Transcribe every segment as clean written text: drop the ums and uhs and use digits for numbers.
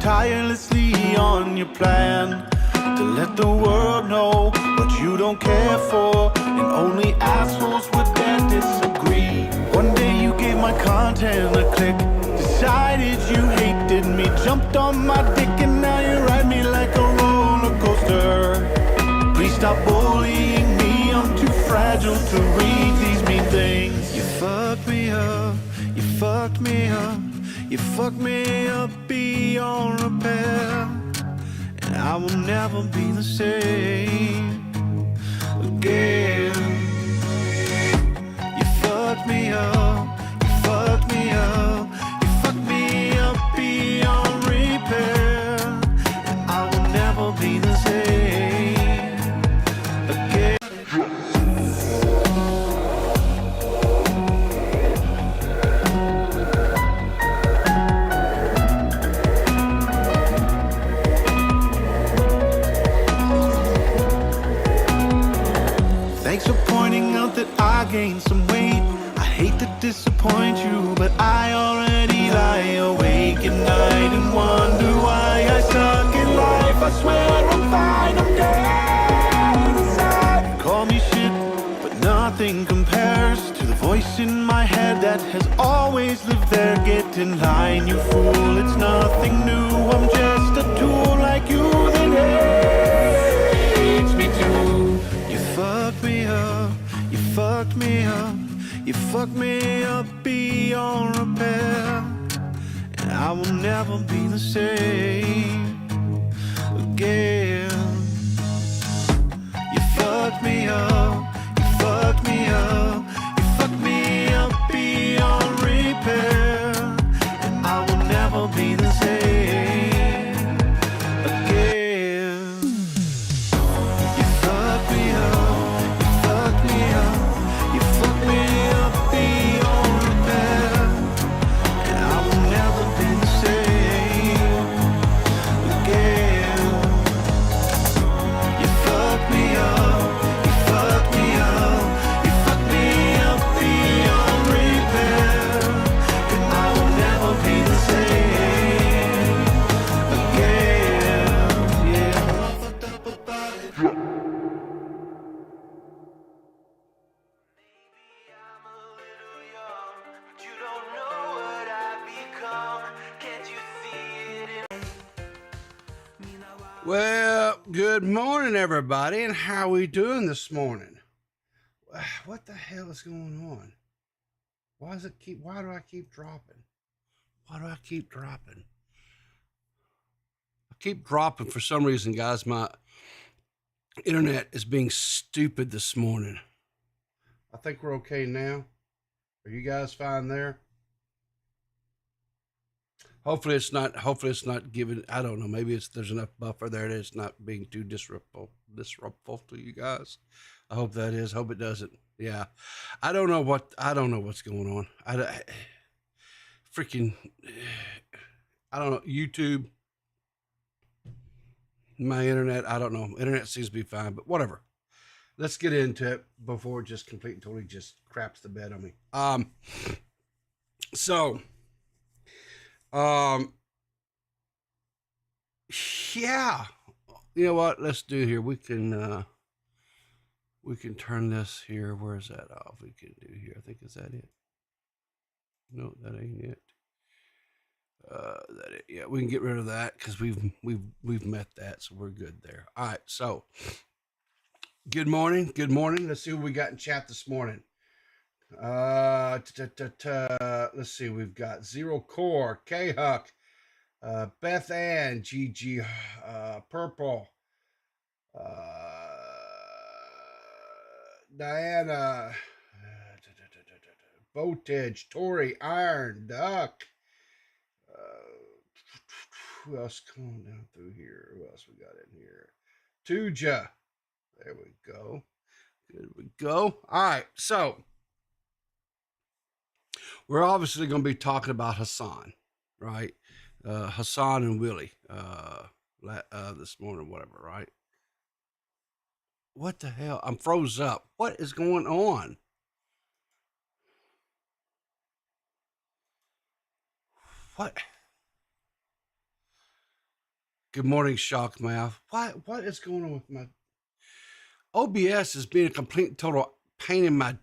Tirelessly on your plan to let the world know what you don't care for, and only assholes would dare disagree. One day you gave my content a click, decided you hated me, jumped on my dick, and now you ride me like a roller coaster. Please stop bullying me, I'm too fragile to read these mean things. You fucked me up, you fucked me up, you fucked me up beyond repair, and I will never be the same again. You fucked me up, you fucked me up, you fucked me up beyond repair, and I will never be the same again. Thanks for pointing out that I gained some weight. I hate to disappoint you, but I already lie awake at night and wonder why I suck in life. I swear I'm fine, I'm dead inside. Call me shit, but nothing compares to the voice in my head that has always lived there. Get in line, you fool, it's nothing new. I'm just a tool like you that hates me too. You fucked me up, you fucked me up, you fucked me up beyond repair, and I will never be the same again. You fucked me up, you fucked me up, you fucked me up beyond repair, and I will never be the same again. You fucked me up, you fucked me up, you fucked me up beyond repair, and I will never be the same again. You fucked me up, you fucked me up, you fucked me up beyond repair, and I will never be the same again. Yeah. Fucked up about it. I'm a little young, but you don't know what I've become. Can't you see it in me now? Well, good morning, everybody, and how we doing this morning? What the hell is going on? Why do I keep dropping? Why do I keep dropping? I keep dropping for some reason, guys. My internet is being stupid this morning. I think we're okay now. Are you guys fine there? Hopefully it's not giving, I don't know, maybe there's enough buffer there that it's not being too disruptful to you guys. I hope that is. Hope it doesn't. Yeah. I don't know what's going on. I don't know. YouTube, my internet, I don't know. Internet seems to be fine, but whatever. Let's get into it before it just completely totally just craps the bed on me. Yeah, you know what? Let's do here. We can turn this here. Where's that off? We can do here. I think, is that it? No, that ain't it. Yeah, we can get rid of that because we've met that, so we're good there. All right, so good morning. Let's see what we got in chat this morning. Let's see. We've got Zero Core, K Huck, Beth Ann, Gigi, Purple, uh, Diana, Voltage, Tori, Iron, Duck. Who else coming down through here? Who else we got in here? Tuja. There we go. Good we go. All right. So we're obviously going to be talking about Hassan, right? Hassan and Willie this morning, whatever, right? What the hell? I'm froze up. What is going on? What? Good morning, Shockmouth. What is going on with my OBS? Is being a complete total pain in my.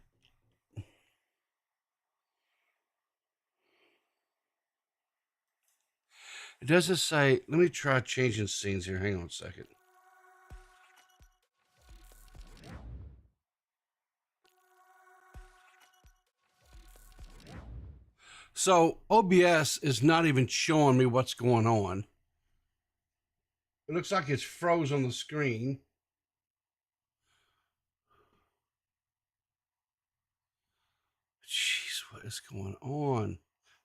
It doesn't say. Let me try changing scenes here. Hang on a second. So OBS is not even showing me what's going on. It looks like it's froze on the screen. Jeez, what is going on?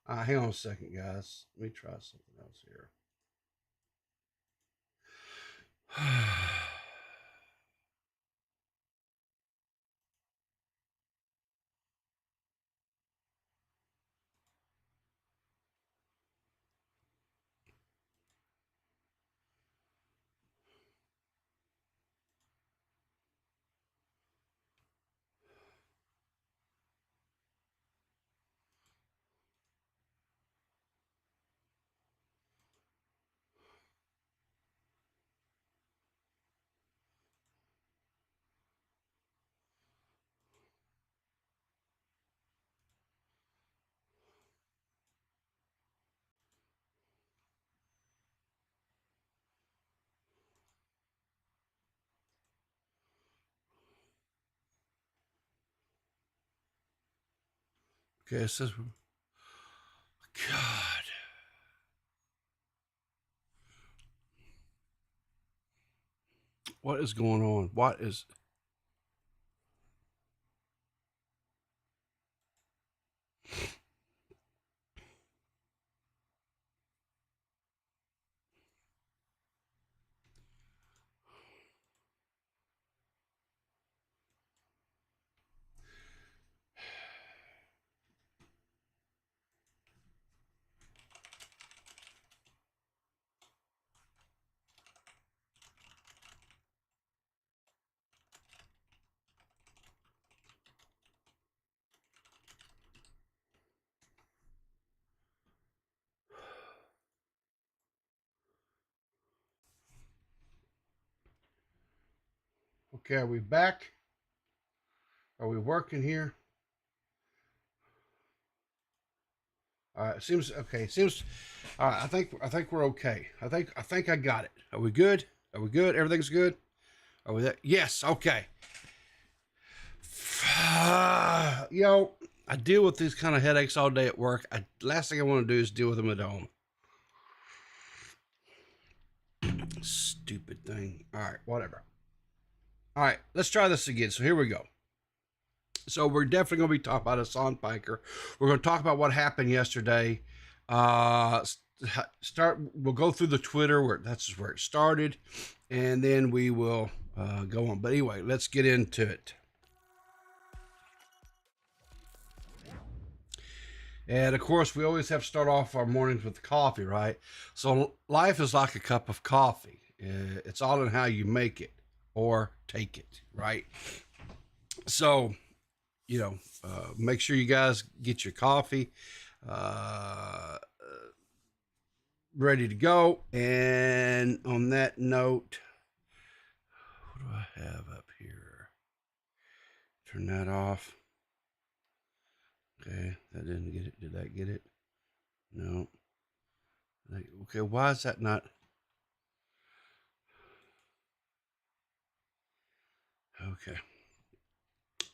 Hang on a second, guys. Let me try something else here. Okay, it says, God. What is going on? What is. Okay, are we back? Are we working here? All right, seems okay. Seems all right. I think we're okay. I think I got it. Are we good? Are we good? Everything's good? Are we there? Yes, okay. You know, I deal with these kind of headaches all day at work. Last thing I want to do is deal with them at home. Stupid thing. All right, whatever. All right, let's try this again. So here we go. So we're definitely going to be talking about Hassan Piker. We're going to talk about what happened yesterday. We'll go through the Twitter where that's where it started, and then we will go on. But anyway, let's get into it. And of course, we always have to start off our mornings with coffee, right? So life is like a cup of coffee. It's all in how you make it or take it, right? So, you know, make sure you guys get your coffee ready to go. And on that note, what do I have up here? Turn that off. Okay, that didn't get it. Did that get it? No. Okay, why is that not? Okay.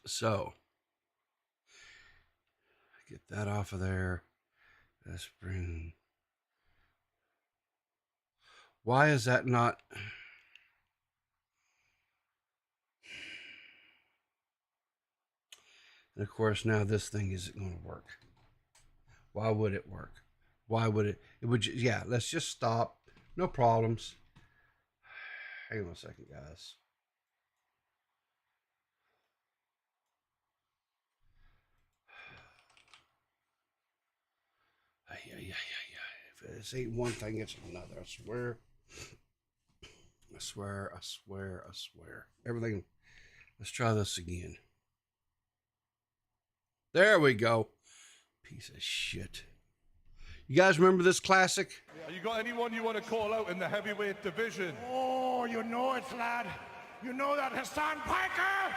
So, get that off of there. Let's bring Why is that not? And of course, now this thing isn't going to work. Why would it work? Why would it? It would, yeah, let's just stop. No problems. Hang on a second, guys. Yeah. If this ain't one thing, it's another. I swear. I swear. Everything. Let's try this again. There we go. Piece of shit. You guys remember this classic? You got anyone you want to call out in the heavyweight division? Oh, you know it, lad. You know that Hassan Piker?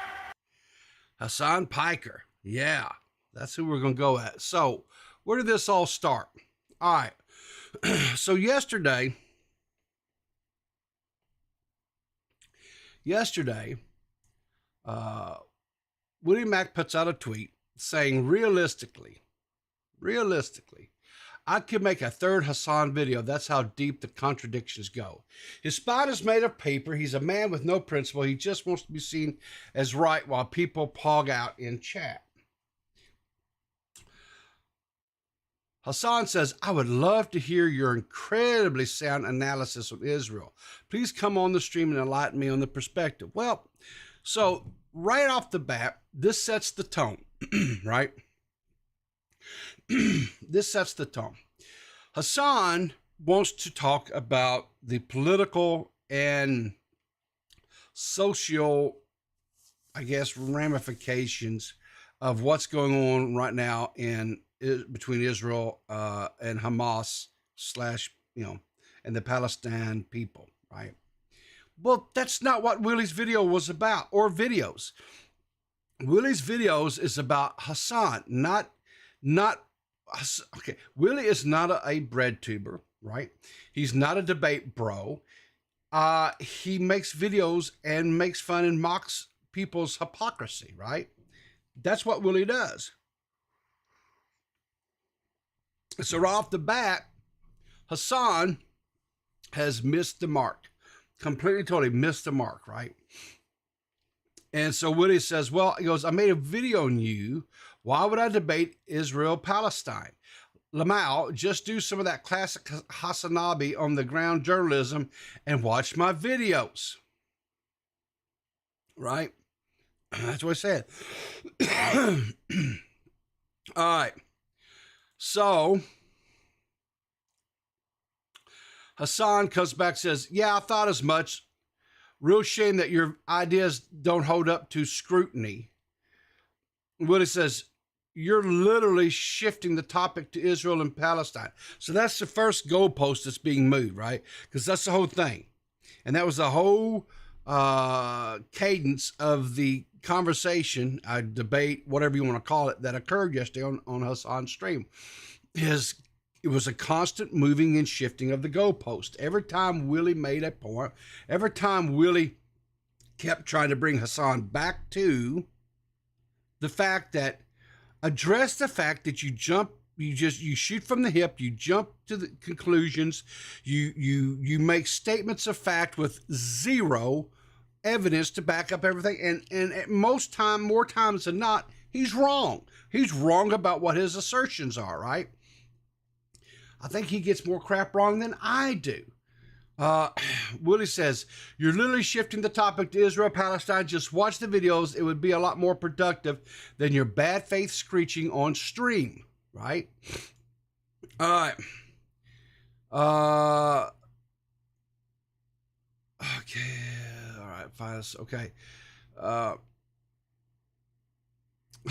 Hassan Piker. Yeah, that's who we're going to go at. So, where did this all start? All right. So, yesterday, WillyMac puts out a tweet saying, realistically, I could make a third Hassan video. That's how deep the contradictions go. His spine is made of paper. He's a man with no principle. He just wants to be seen as right while people pog out in chat. Hassan says, I would love to hear your incredibly sound analysis of Israel. Please come on the stream and enlighten me on the perspective. Well, so right off the bat, this sets the tone, right? This sets the tone. Hassan wants to talk about the political and social, I guess, ramifications of what's going on right now between Israel and Hamas and the Palestine people, right? Well, that's not what Willy's video was about, or videos. Willy's videos is about Hassan, not okay. Willy is not a bread tuber, right? He's not a debate bro. He makes videos and makes fun and mocks people's hypocrisy, right? That's what Willy does. So right off the bat, Hassan has missed the mark. Completely, totally missed the mark, right? And so Willy says, well, he goes, I made a video on you. Why would I debate Israel-Palestine? Lamau, just do some of that classic Hassanabi on the ground journalism and watch my videos. Right? That's what I said. All right. So Hassan comes back, says, yeah, I thought as much. Real shame that your ideas don't hold up to scrutiny. Willy says, you're literally shifting the topic to Israel and Palestine. So that's the first goalpost that's being moved, right? Because that's the whole thing. And that was the whole cadence of the conversation, debate, whatever you want to call it, that occurred yesterday on Hassan's stream. It was a constant moving and shifting of the goalpost. Every time Willy made a point, every time Willy kept trying to bring Hassan back to the fact that, address the fact that you shoot from the hip, you jump to the conclusions, you make statements of fact with zero evidence to back up everything, and at more times than not, he's wrong. He's wrong about what his assertions are, right? I think he gets more crap wrong than I do. Willy says, you're literally shifting the topic to Israel, Palestine. Just watch the videos. It would be a lot more productive than your bad faith screeching on stream, right? All right. Okay. All right. Fine. Okay.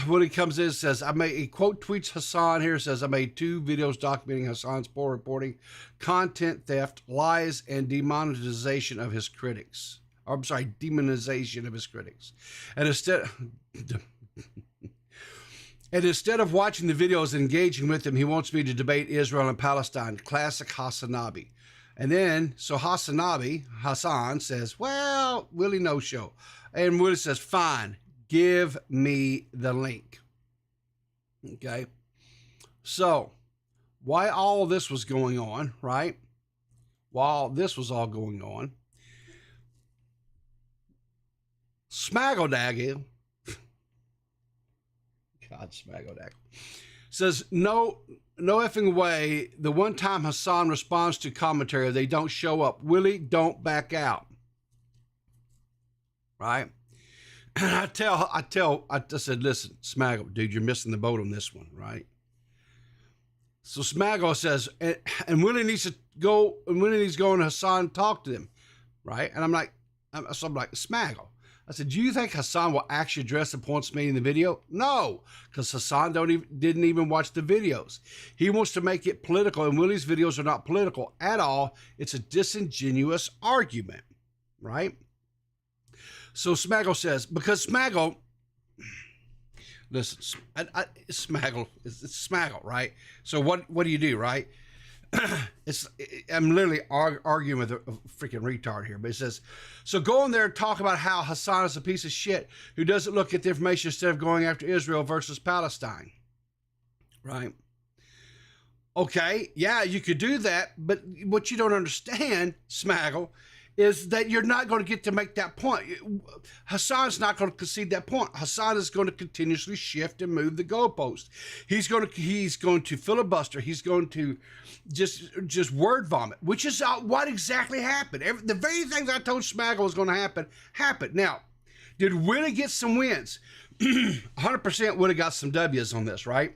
Willy comes in and says, he quote tweets Hassan here, says, I made 2 videos documenting Hassan's poor reporting, content theft, lies, and demonetization of his critics. Or, I'm sorry, demonization of his critics. And instead of watching the videos and engaging with them, he wants me to debate Israel and Palestine. Classic Hassanabi. And then, so Hassan says, well, Willy no show. And Willy says, fine. Give me the link. Okay. So, why all this was going on, right? while this was all going on, Smagodag, God, Smagodag, says, no effing way. The one time Hassan responds to commentary, they don't show up. Willie, don't back out. Right? And I said, listen, Smaggle, dude, you're missing the boat on this one, right? So Smaggle says, and Willie needs to go, and Willie needs to go and Hassan talk to them, right? And I'm like, Smaggle. I said, do you think Hassan will actually address the points made in the video? No, because Hassan didn't even watch the videos. He wants to make it political, and Willie's videos are not political at all. It's a disingenuous argument, right? So Smaggle says, because Smaggle, listen, Smaggle, it's Smaggle, right? So what do you do, right? I'm literally arguing with a freaking retard here, but it says, so go in there and talk about how Hassan is a piece of shit who doesn't look at the information instead of going after Israel versus Palestine, right? Okay, yeah, you could do that, but what you don't understand, Smaggle, is that you're not going to get to make that point. Hassan's not going to concede that point. Hassan is going to continuously shift and move the goalpost. He's going to filibuster. He's going to just word vomit, which is what exactly happened. The very thing that I told Smaggle was going to happen, happened. Now, did Willie get some wins? 100% Willie got some W's on this, right?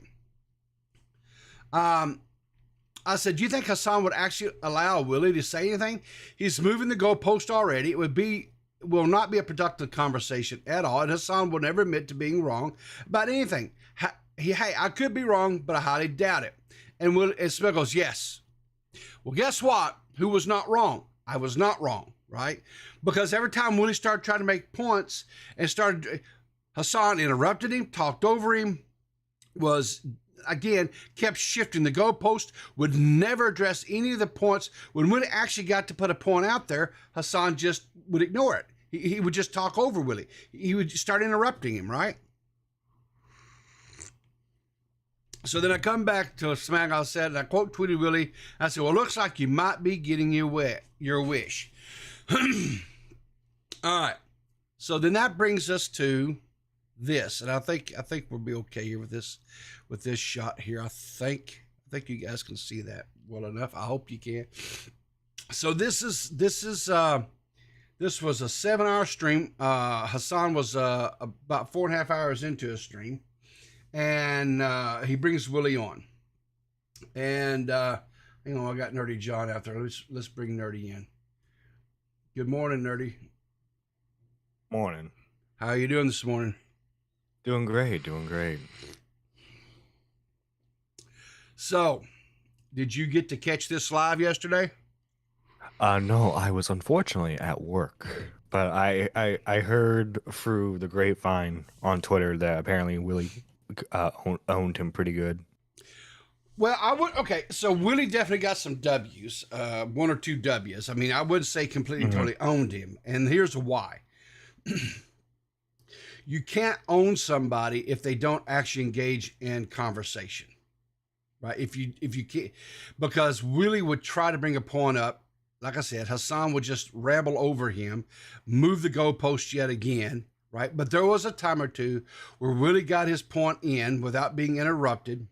I said, do you think Hassan would actually allow Willie to say anything? He's moving the goalpost already. It will not be a productive conversation at all. And Hassan will never admit to being wrong about anything. Hey, I could be wrong, but I highly doubt it. And Smith goes, yes. Well, guess what? Who was not wrong? I was not wrong, right? Because every time Willie started trying to make points and Hassan interrupted him, talked over him, kept shifting the goalpost, would never address any of the points. When Willie actually got to put a point out there, Hassan just would ignore it. He would just talk over Willie. He would start interrupting him, right? So then I come back to Smaggle said, and I quote tweeted Willie. I said, well, looks like you might be getting your wish. All right. So then that brings us to this, and I think we'll be okay here with this shot here. I think you guys can see that well enough. I hope you can. So this was a 7-hour stream. Hassan was about 4.5 hours into a stream, and he brings Willie on, and I got Nerdy John out there. Let's bring Nerdy in. Good morning, Nerdy. Morning. How are you doing this morning? Doing great. So, did you get to catch this live yesterday? No, I was unfortunately at work, but I heard through the grapevine on Twitter that apparently Willie owned him pretty good. Well, so Willie definitely got some W's, 1 or 2 W's. I mean, I wouldn't say completely totally owned him, and here's why. You can't own somebody if they don't actually engage in conversation, right? If you can't, because Willie would try to bring a point up. Like I said, Hassan would just ramble over him, move the goalpost yet again, right? But there was a time or two where Willie got his point in without being interrupted.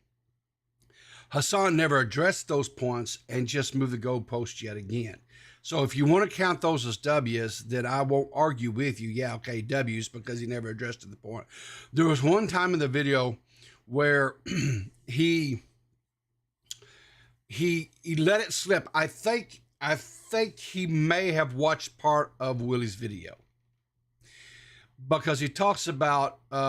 Hassan never addressed those points and just moved the goalpost yet again. So if you want to count those as W's, then I won't argue with you. Yeah, okay, W's, because he never addressed the point. There was one time in the video where he let it slip. I think he may have watched part of Willie's video, because he talks about one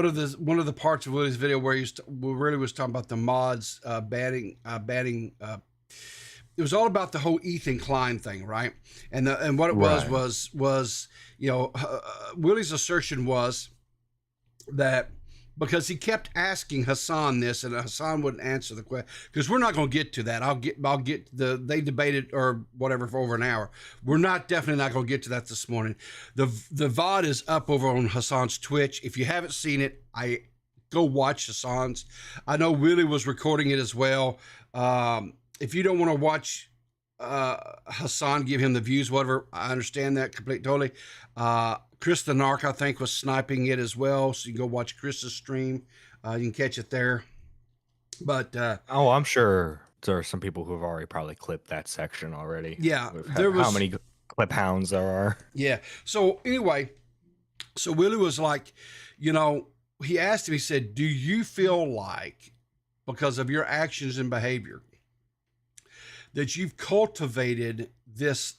of the parts of Willie's video where he really was talking about the mods banning. It was all about the whole Ethan Klein thing, right? And what it was Willie's assertion was that because he kept asking Hassan this, and Hassan wouldn't answer the question, because we're not going to get to that. They debated or whatever for over an hour. We're definitely not going to get to that this morning. The VOD is up over on Hassan's Twitch. If you haven't seen it, go watch Hassan's. I know Willie was recording it as well. if you don't want to watch Hassan give him the views, whatever, I understand that totally. Chris the Narc, I think, was sniping it as well, so you can go watch Chris's stream. You can catch it there. But oh, I'm sure there are some people who have already probably clipped that section already. Yeah, with there was how many clip hounds there are. Yeah. So anyway, so Willie was like, you know, he asked him, he said, do you feel like because of your actions and behavior that you've cultivated this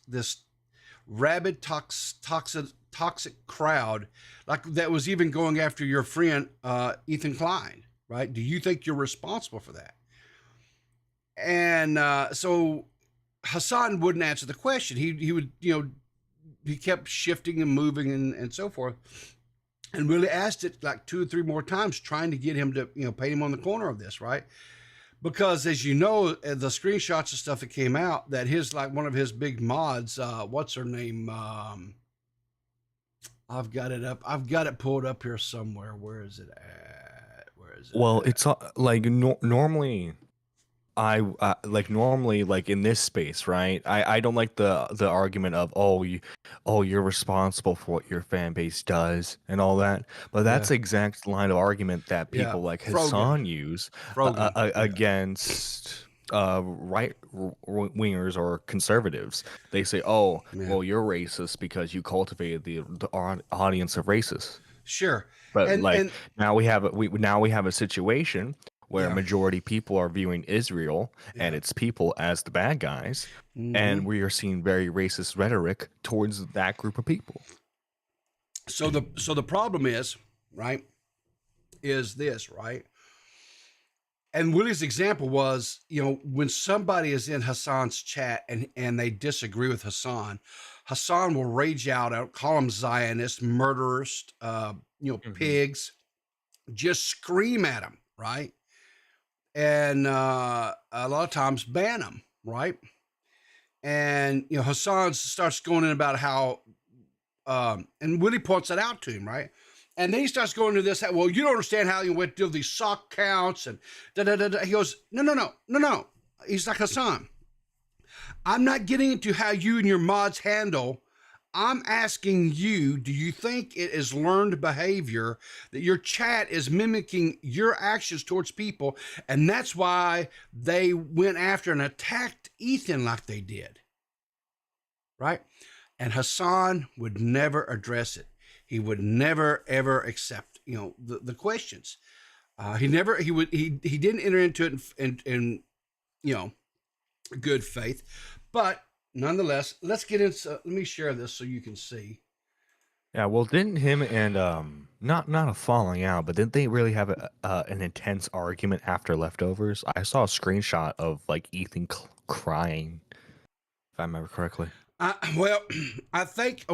rabid toxic crowd, like that was even going after your friend Ethan Klein, right? Do you think you're responsible for that? And so Hassan wouldn't answer the question. He would, you know, he kept shifting and moving and so forth. And Willie asked it like 2 or 3 more times, trying to get him to, you know, paint him on the corner of this, right? Because as you know, the screenshots and stuff that came out, that his, like one of his big mods, what's her name? I've got it up. I've got it pulled up here somewhere. Where is it at? Well, it's like normally, normally like in this space, right? I don't like the argument of you're responsible for what your fan base does and all that, but that's the exact line of argument that people like Hassan use against right wingers or conservatives. They say, well, you're racist because you cultivated the audience of racists. Sure. But now we have a situation where a majority people are viewing Israel and its people as the bad guys, and we are seeing very racist rhetoric towards that group of people. So the problem is, right, is this, right? And Willie's example was, you know, when somebody is in Hassan's chat and they disagree with Hassan, Hassan will rage out, call them Zionists, murderers, pigs, just scream at them, right? And a lot of times ban them, right? And, you know, Hassan starts going in about how, and Willie points that out to him, right? And then he starts going to this, well, you don't understand how you went to these sock counts and da-da-da-da. He goes, no. He's like, Hassan, I'm not getting into how you and your mods handle. I'm asking you, do you think it is learned behavior that your chat is mimicking your actions towards people? And that's why they went after and attacked Ethan like they did, right? And Hassan would never address it. He would never, ever accept, you know, the questions. He didn't enter into it in you know, good faith. But nonetheless, let's get into, let me share this so you can see. Yeah, well, didn't him and not a falling out, but didn't they really have an intense argument after Leftovers? I saw a screenshot of like Ethan crying, if I remember correctly. Well, I think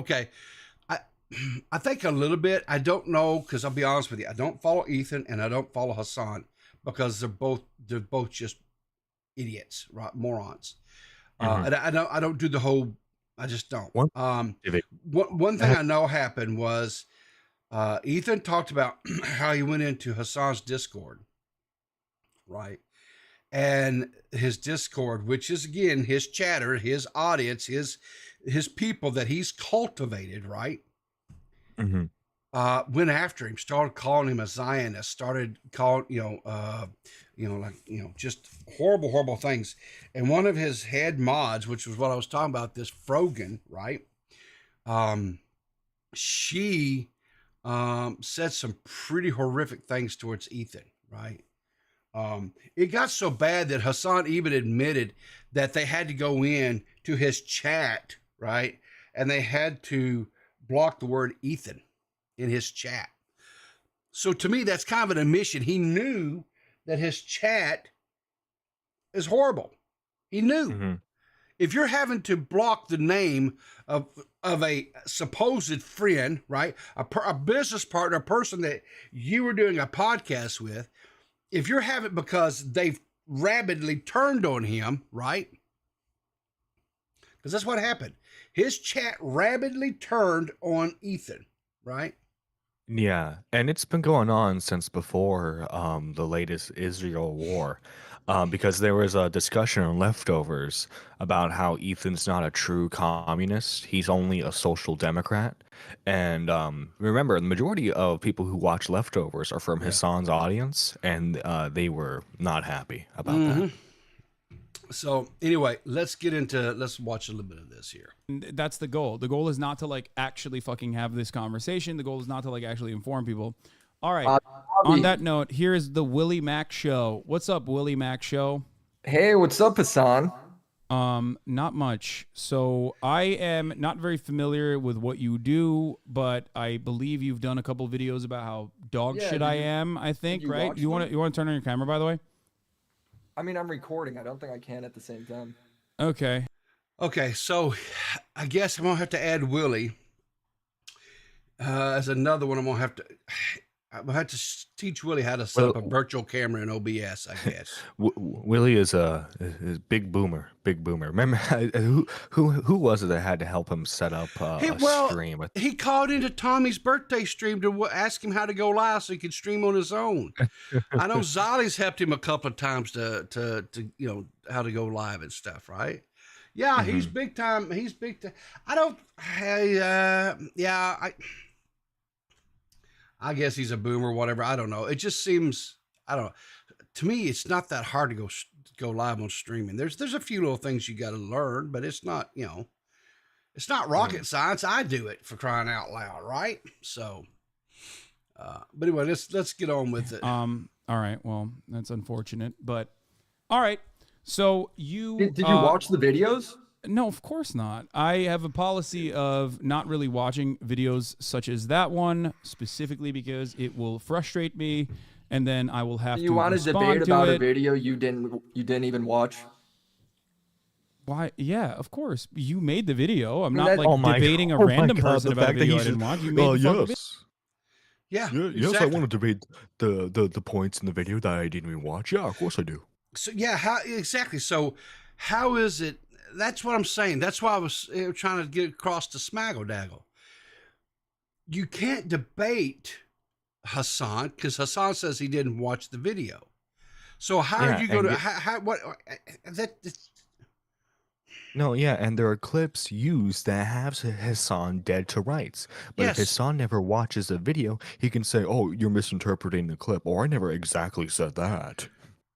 I think a little bit. I don't know, because I'll be honest with you, I don't follow Ethan and I don't follow Hassan because they're both just idiots, right? Morons. And I don't do the whole. I just don't. One thing I know happened was Ethan talked about how he went into Hassan's Discord, right? And his Discord, which is again his chatter, his audience, his people that he's cultivated, right? Went after him, started calling him a Zionist, started calling, just horrible things. And one of his head mods, which was what I was talking about, this Frogan, right? She said some pretty horrific things towards Ethan, right? It got so bad that Hassan even admitted that they had to go in to his chat, right? And they had to block the word Ethan in his chat. So to me, that's kind of an admission. He knew that his chat is horrible. He knew. If you're having to block the name of a supposed friend, right? A business partner, a person that you were doing a podcast with, if you're having, because they've rabidly turned on him, right? Because that's what happened. His chat rabidly turned on Ethan, right? Yeah, and it's been going on since before the latest Israel war, because there was a discussion on Leftovers about how Ethan's not a true communist; he's only a social democrat. And remember, the majority of people who watch Leftovers are from Hassan's audience, and they were not happy about that. So anyway, let's watch a little bit of this here. That's the goal. The goal is not to like actually fucking have this conversation. The goal is not to like actually inform people. All right. On that note, here is the WillyMac Show. What's up, WillyMac Show? Hey, what's up, Hassan? Not much. So I am not very familiar with what you do, but I believe you've done a couple videos about how dog shit I am. I think, right? You want to turn on your camera, by the way? I mean, I'm recording. I don't think I can at the same time. Okay. Okay, so I guess I'm gonna have to add Willie as another one. I'm gonna have to teach Willie how to set up a virtual camera in OBS. I guess. Willie is a big boomer, big boomer. Remember who was it that had to help him set up a stream? He called into Tommy's birthday stream to ask him how to go live so he could stream on his own. I know Zolly's helped him a couple of times to you know how to go live and stuff, right? Yeah, he's big time. He's big time. I guess he's a boomer, whatever. I don't know. It just seems, I don't know. To me, it's not that hard to go live on streaming. There's a few little things you got to learn, but it's not, you know, it's not rocket science. I do it, for crying out loud, right? So, but anyway, let's get on with it. All right. Well, that's unfortunate, but all right. So did you watch the videos? No, of course not. I have a policy of not really watching videos such as that one, specifically because it will frustrate me, and then I will have to. You want to debate about a video you didn't even watch? Why? Yeah, of course. You made the video. I'm not like debating a random person about a video I didn't watch. You made the video. Yeah. Yes, I want to debate the points in the video that I didn't even watch. Yeah, of course I do. So yeah, exactly. So how is it? That's what I'm saying. That's why I was trying to get across to Smaggle Daggle. You can't debate Hassan because Hassan says he didn't watch the video. So how are you going to what that? No, yeah, and there are clips used that have Hassan dead to rights. But if Hassan never watches the video, he can say, "Oh, you're misinterpreting the clip," or "I never exactly said that."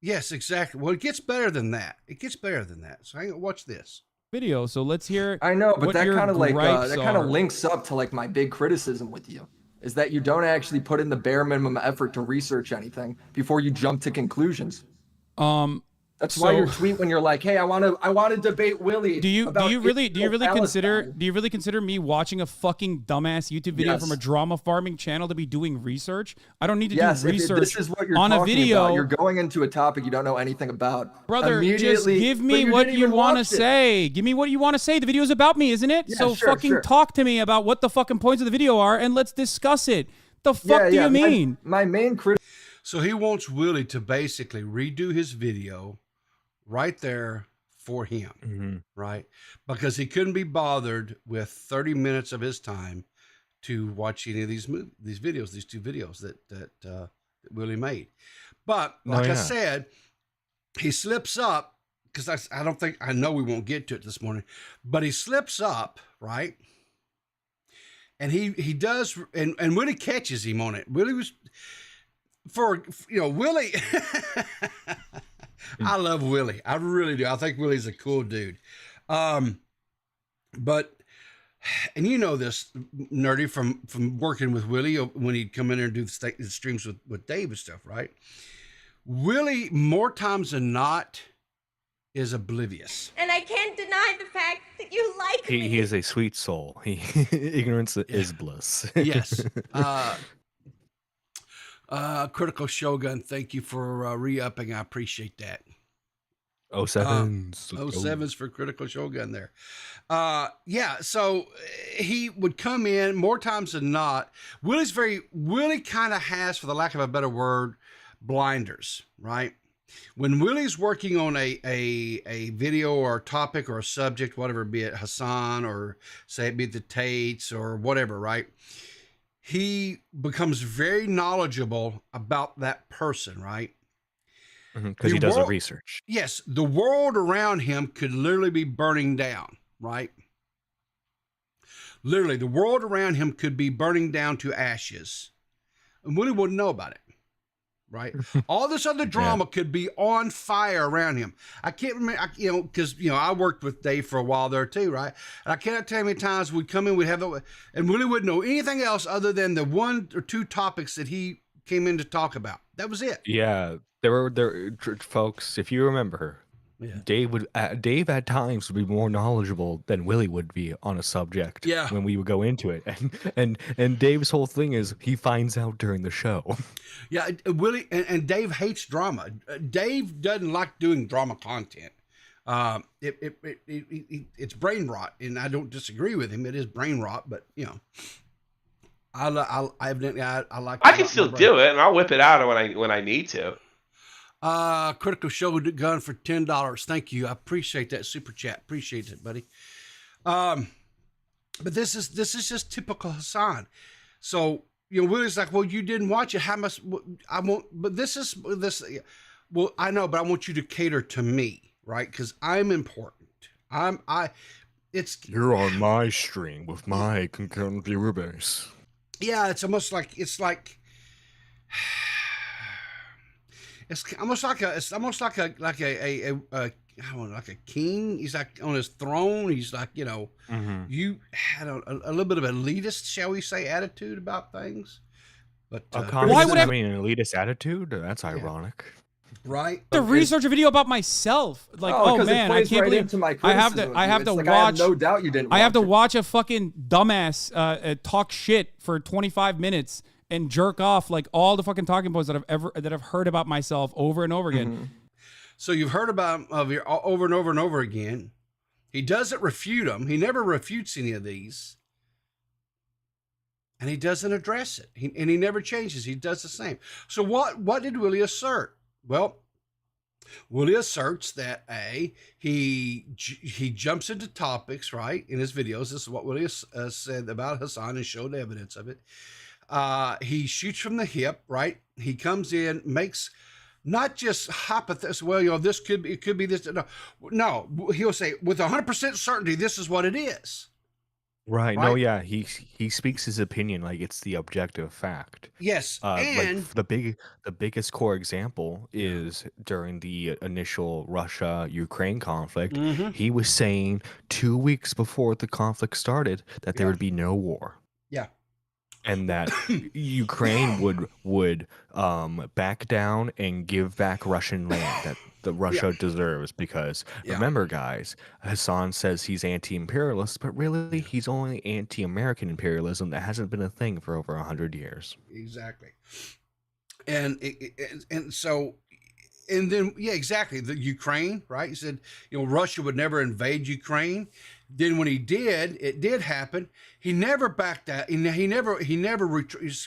Yes, exactly. Well, it gets better than that. It gets better than that. So hang on, watch this video. So let's hear. I know, but that kind of like that kind of links up to like my big criticism with you is that you don't actually put in the bare minimum effort to research anything before you jump to conclusions. That's why your tweet when you're like, "Hey, I want to debate Willie." Do you really consider me watching a fucking dumbass YouTube video from a drama farming channel to be doing research? I don't need to do research this is what you're on a video. About. You're going into a topic you don't know anything about. Brother, just give me what you want to say. Give me what you want to say. The video's about me, isn't it? Yeah, so talk to me about what the fucking points of the video are and let's discuss it. The fuck do you mean? My main critic. So he wants Willie to basically redo his video right there for him, right? Because he couldn't be bothered with 30 minutes of his time to watch any of these videos, these two videos that Willie made. But like I said, he slips up because I know we won't get to it this morning, but he slips up, right? And he does, and Willie catches him on it. Willie was, Willie. I love Willie. I really do. I think Willie's a cool dude. But, and you know this, Nerdy, from working with Willie when he'd come in there and do the streams with Dave and stuff, right? Willie, more times than not, is oblivious. And I can't deny the fact that you like me. He is a sweet soul. Ignorance is bliss. Yes. Critical Shogun, thank you for re-upping. I appreciate that. 07s for Critical Shogun there. So he would come in more times than not. Willie kind of has, for the lack of a better word, blinders, right? When Willie's working on a video or a topic or a subject, whatever, be it Hassan or say it be the Tates or whatever, right? he becomes very knowledgeable about that person, right? Because he does the research. Yes, the world around him could literally be burning down, right? Literally, the world around him could be burning down to ashes. And Willie wouldn't know about it, right? All this other drama could be on fire around him. I can't remember, because, I worked with Dave for a while there too, right? And I cannot tell you how many times we'd come in, we'd have, and Willie wouldn't know anything else other than the 1 or 2 topics that he came in to talk about. That was it. Yeah, there, folks. If you remember, Dave at times would be more knowledgeable than Willie would be on a subject. Yeah. When we would go into it, and Dave's whole thing is he finds out during the show. Yeah, Willie and Dave hates drama. Dave doesn't like doing drama content. It's brain rot, and I don't disagree with him. It is brain rot, but I like. I can still do it, and I'll whip it out when I need to. Critical Show gun for $10. Thank you. I appreciate that super chat. Appreciate it, buddy. But this is just typical Hassan. So, Willie's like, well, you didn't watch it. How much I won't, but this. Well, I know, but I want you to cater to me, right? Because I'm important. You're on my stream with my concurrent viewer base. Yeah, it's almost like it's almost like a I don't know, like a king. He's like on his throne. He's like, you had a little bit of elitist, shall we say, attitude about things. But why would I mean an elitist attitude? That's ironic. Right? To research a video about myself, like, man, I can't believe I have to watch. I have no doubt you didn't. I have to watch a fucking dumbass talk shit for 25 minutes and jerk off like all the fucking talking points that I've heard about myself over and over again. Mm-hmm. So you've heard about over and over and over again. He doesn't refute them. He never refutes any of these. And he doesn't address it. He never changes. He does the same. So what did Willie assert? Well, Willie asserts that he jumps into topics, right, in his videos. This is what Willie said about Hassan and showed evidence of it. He shoots from the hip, right? He comes in, makes not just hypothesis. Well, this could be this. No, he'll say with 100% certainty, this is what it is. Right. No, yeah. He speaks his opinion like it's the objective fact. Yes. And like the biggest core example is during the initial Russia-Ukraine conflict. Mm-hmm. He was saying 2 weeks before the conflict started that there would be no war. Yeah. And that Ukraine would back down and give back Russian land that the Russia deserves, because remember, guys, Hassan says he's anti-imperialist, but really he's only anti-American imperialism that hasn't been a thing for over 100 years. Exactly. And so then exactly, the Ukraine, right? He said, Russia would never invade Ukraine. Then when it did happen. He never backed out. He never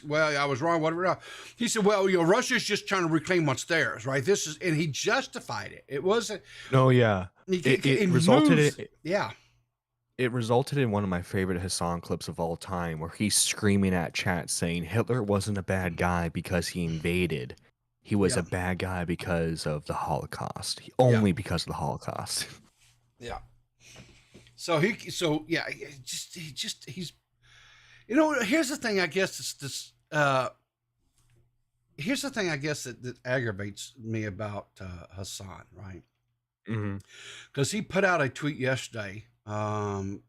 well, I was wrong, whatever. He said, well, Russia's just trying to reclaim what's theirs, right? And he justified it. It wasn't. No, yeah. It resulted It resulted in one of my favorite Hassan clips of all time, where he's screaming at chat saying Hitler wasn't a bad guy because he invaded. He was a bad guy because of the Holocaust. Only because of the Holocaust. Yeah. He's here's the thing, I guess here's the thing, I guess, that aggravates me about Hassan, right? Because he put out a tweet yesterday. Hang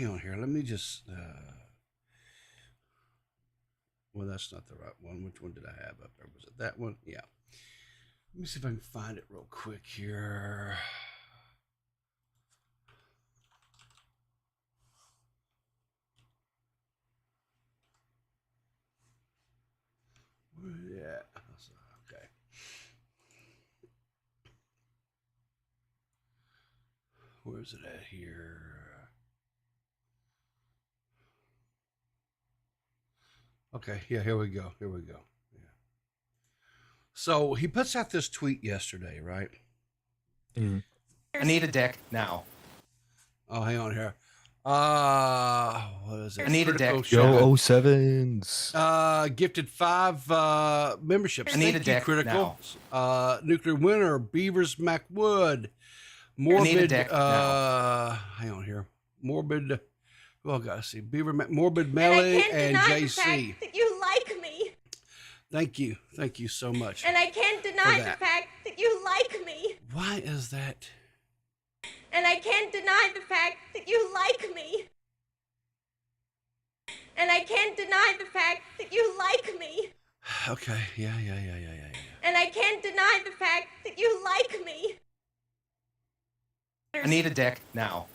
on here. Let me just, well, that's not the right one. Which one did I have up there? Was it that one? Yeah. Let me see if I can find it real quick here. Yeah. Okay. Where's it at here? Okay. Yeah. Here we go. Yeah. So he puts out this tweet yesterday, right? I need a deck now. Oh, hang on here. What is it? I need a Critical deck. Yo, Shot. 07s. Gifted 5 memberships. I need Thank a you, deck Critical. Nuclear Winter, Beavers Macwood, need a Morbid. deck Hang on here. Morbid. Well, gotta see. Morbid And I Melee can't and deny the JC. fact that you like me. Thank you. Thank you so much. And I can't deny the that. fact that you like me. Why is that? And I can't deny the fact that you like me. And I can't deny the fact that you like me. Okay. Yeah. And I can't deny the fact that you like me. I need a deck now.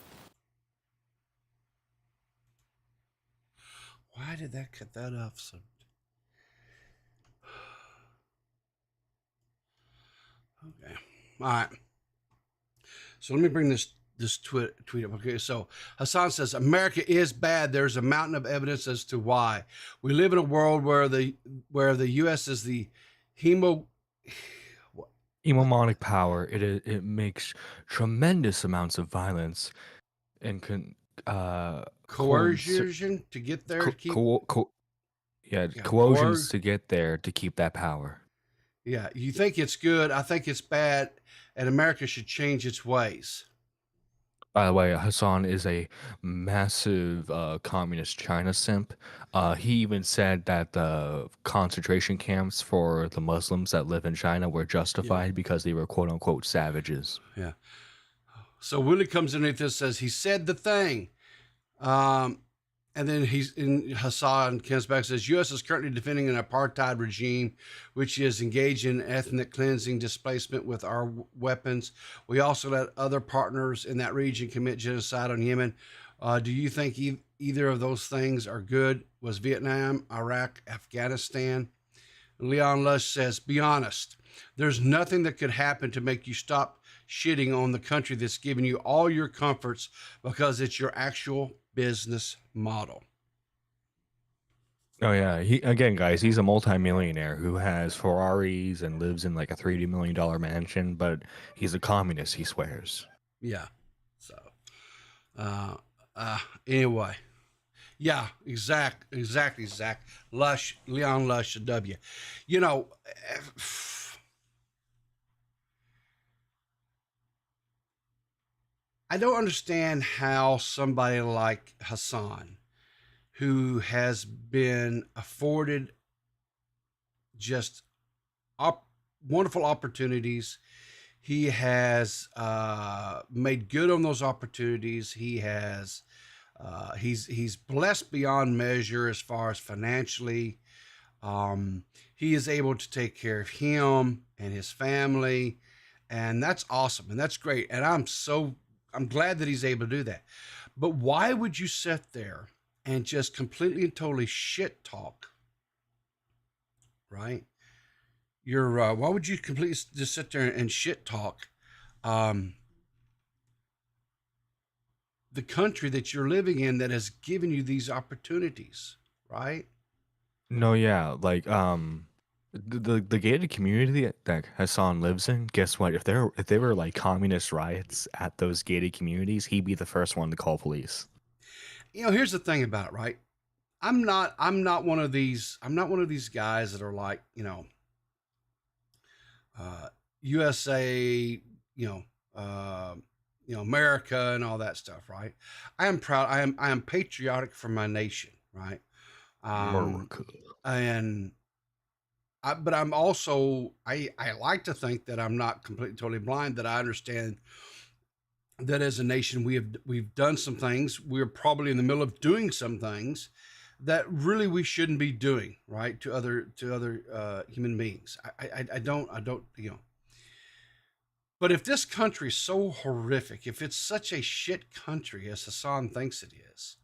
Why did that cut that off so? Okay. All right. So let me bring this tweet up. Okay. So Hassan says, America is bad. There's a mountain of evidence as to why. We live in a world where the U.S. is the Hegemonic power. It makes tremendous amounts of violence and coercion to get there. Coercions to get there to keep that power. Yeah, you think it's good. I think it's bad, and America should change its ways. By the way, Hassan is a massive communist China simp. He even said that the concentration camps for the Muslims that live in China were justified because they were quote unquote savages. Yeah. So Willie comes underneath this, says he said the thing. And then Hassan comes back and says, U.S. is currently defending an apartheid regime, which is engaged in ethnic cleansing, displacement with our weapons. We also let other partners in that region commit genocide on Yemen. Do you think either of those things are good? Was Vietnam, Iraq, Afghanistan? Leon Lush says, be honest. There's nothing that could happen to make you stop shitting on the country that's giving you all your comforts because it's your actual business model. Oh yeah, he's a multimillionaire who has Ferraris and lives in like a $30 million mansion, but he's a communist, he swears. Yeah. So anyway. Yeah, exactly, Zach. Lush, Leon Lush, W. You know, I don't understand how somebody like Hassan, who has been afforded just wonderful opportunities, he has made good on those opportunities. He has he's blessed beyond measure as far as financially. He is able to take care of him and his family, and that's awesome and that's great. And I'm glad that he's able to do that. But why would you sit there and just completely and totally shit talk? Right? Why would you completely just sit there and shit talk the country that you're living in that has given you these opportunities, right? No, yeah, like the gated community that Hassan lives in, guess what? If they were like communist riots at those gated communities, he'd be the first one to call police. You know, here's the thing about it, right? I'm not one of these guys that are like, USA, America and all that stuff, right? I am proud. I am patriotic for my nation, right? America. But I'm also, I like to think that I'm not completely totally blind, that I understand that as a nation we've done some things. We're probably in the middle of doing some things that really we shouldn't be doing, right? To other human beings. I don't. But if this country is so horrific, if it's such a shit country as Hassan thinks it is,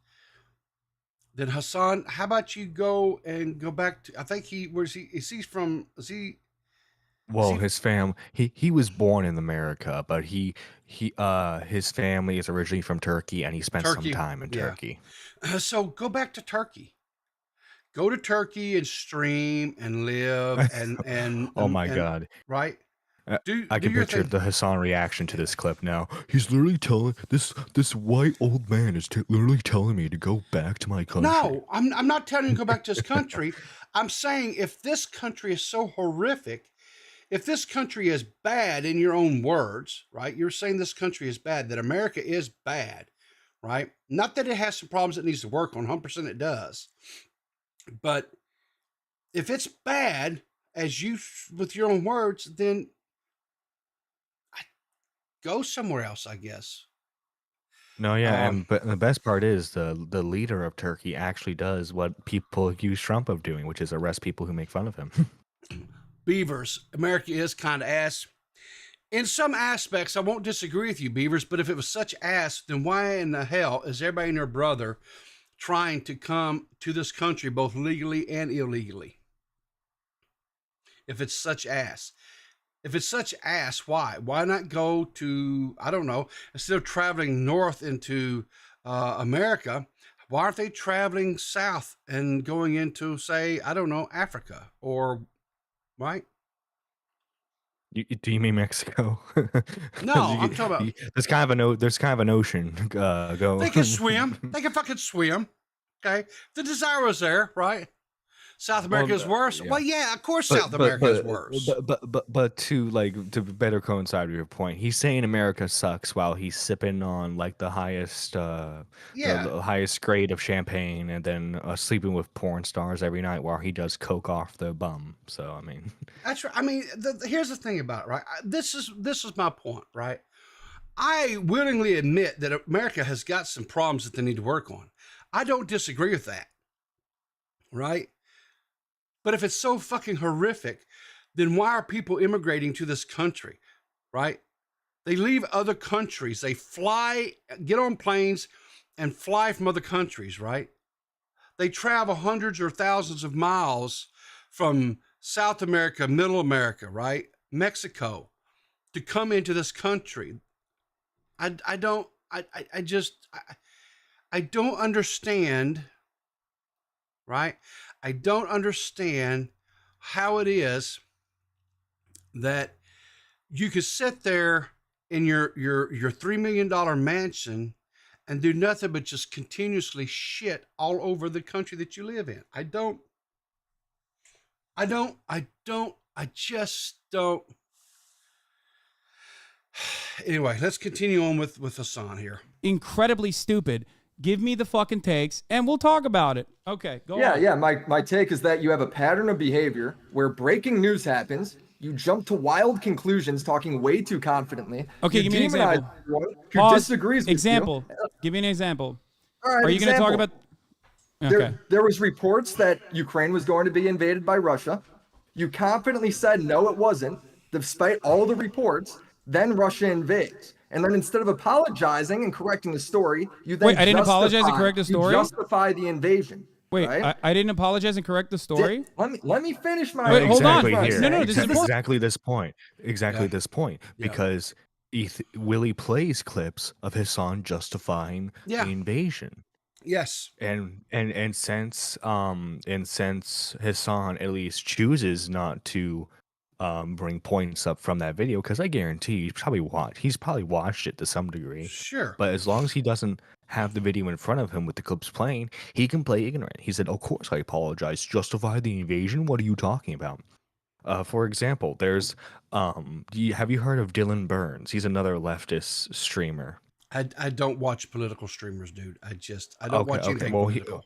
then Hassan, how about you go back to, I think his family, he was born in America, but his family is originally from Turkey, and he spent some time in Turkey. So go back to Turkey. Go to Turkey and stream and live and oh my God. Right? I can picture the Hassan reaction to this clip now. He's literally telling this white old man is literally telling me to go back to my country. No, I'm not telling you to go back to this country. I'm saying if this country is so horrific, if this country is bad in your own words, right? You're saying this country is bad, that America is bad, right? Not that it has some problems it needs to work on, 100% it does. But if it's bad, as you, with your own words, then go somewhere else, I guess. No, yeah, but the best part is the leader of Turkey actually does what people accuse Trump of doing, which is arrest people who make fun of him. Beavers, America is kind of ass. In some aspects, I won't disagree with you, Beavers, but if it was such ass, then why in the hell is everybody and their brother trying to come to this country, both legally and illegally? If it's such ass. If it's such ass, why? Why not go to, I don't know, instead of traveling north into America, why aren't they traveling south and going into, say, I don't know, Africa or, right? Do you mean Mexico? No, I'm talking about. There's kind of an ocean. Go. They can swim. They can fucking swim. Okay, the desire was there, right? South America is worse. Yeah. Well, yeah, of course, South America is worse. But to better coincide with your point, he's saying America sucks while he's sipping on like the highest, the highest grade of champagne, and then sleeping with porn stars every night while he does coke off the bum. So I mean, that's right. I mean, here's the thing about it, right? This is my point, right? I willingly admit that America has got some problems that they need to work on. I don't disagree with that, right? But if it's so fucking horrific, then why are people immigrating to this country, right? They leave other countries. They fly, get on planes and fly from other countries, right? They travel hundreds or thousands of miles from South America, Middle America, right? Mexico, to come into this country. I don't understand, right? I don't understand how it is that you could sit there in your $3 million mansion and do nothing but just continuously shit all over the country that you live in. I just don't. Anyway, let's continue on with Hassan here. Incredibly stupid. Give me the fucking takes, and we'll talk about it. Okay, go on. Yeah. My take is that you have a pattern of behavior where breaking news happens, you jump to wild conclusions, talking way too confidently. Okay, give me an example. Who disagrees with example. You. Give me an example. All right, are you going to talk about? Okay. There was reports that Ukraine was going to be invaded by Russia. You confidently said no, it wasn't, despite all the reports. Then Russia invades. And then instead of apologizing and correcting the story, you then Wait, I didn't apologize and correct the story? You justify the invasion. Wait, right? I didn't apologize and correct the story? Let me finish my... Wait, hold on. Here. No, this is exactly this point. This point. Because Willy plays clips of Hassan justifying the invasion. Yes. And since Hassan at least chooses not to bring points up from that video, because I guarantee he's probably watched it to some degree. Sure. But as long as he doesn't have the video in front of him with the clips playing, he can play ignorant. He said, "Of course I apologize. Justify the invasion? What are you talking about?" For example, there's have you heard of Dylan Burns? He's another leftist streamer. I don't watch political streamers, dude. I don't watch anything political.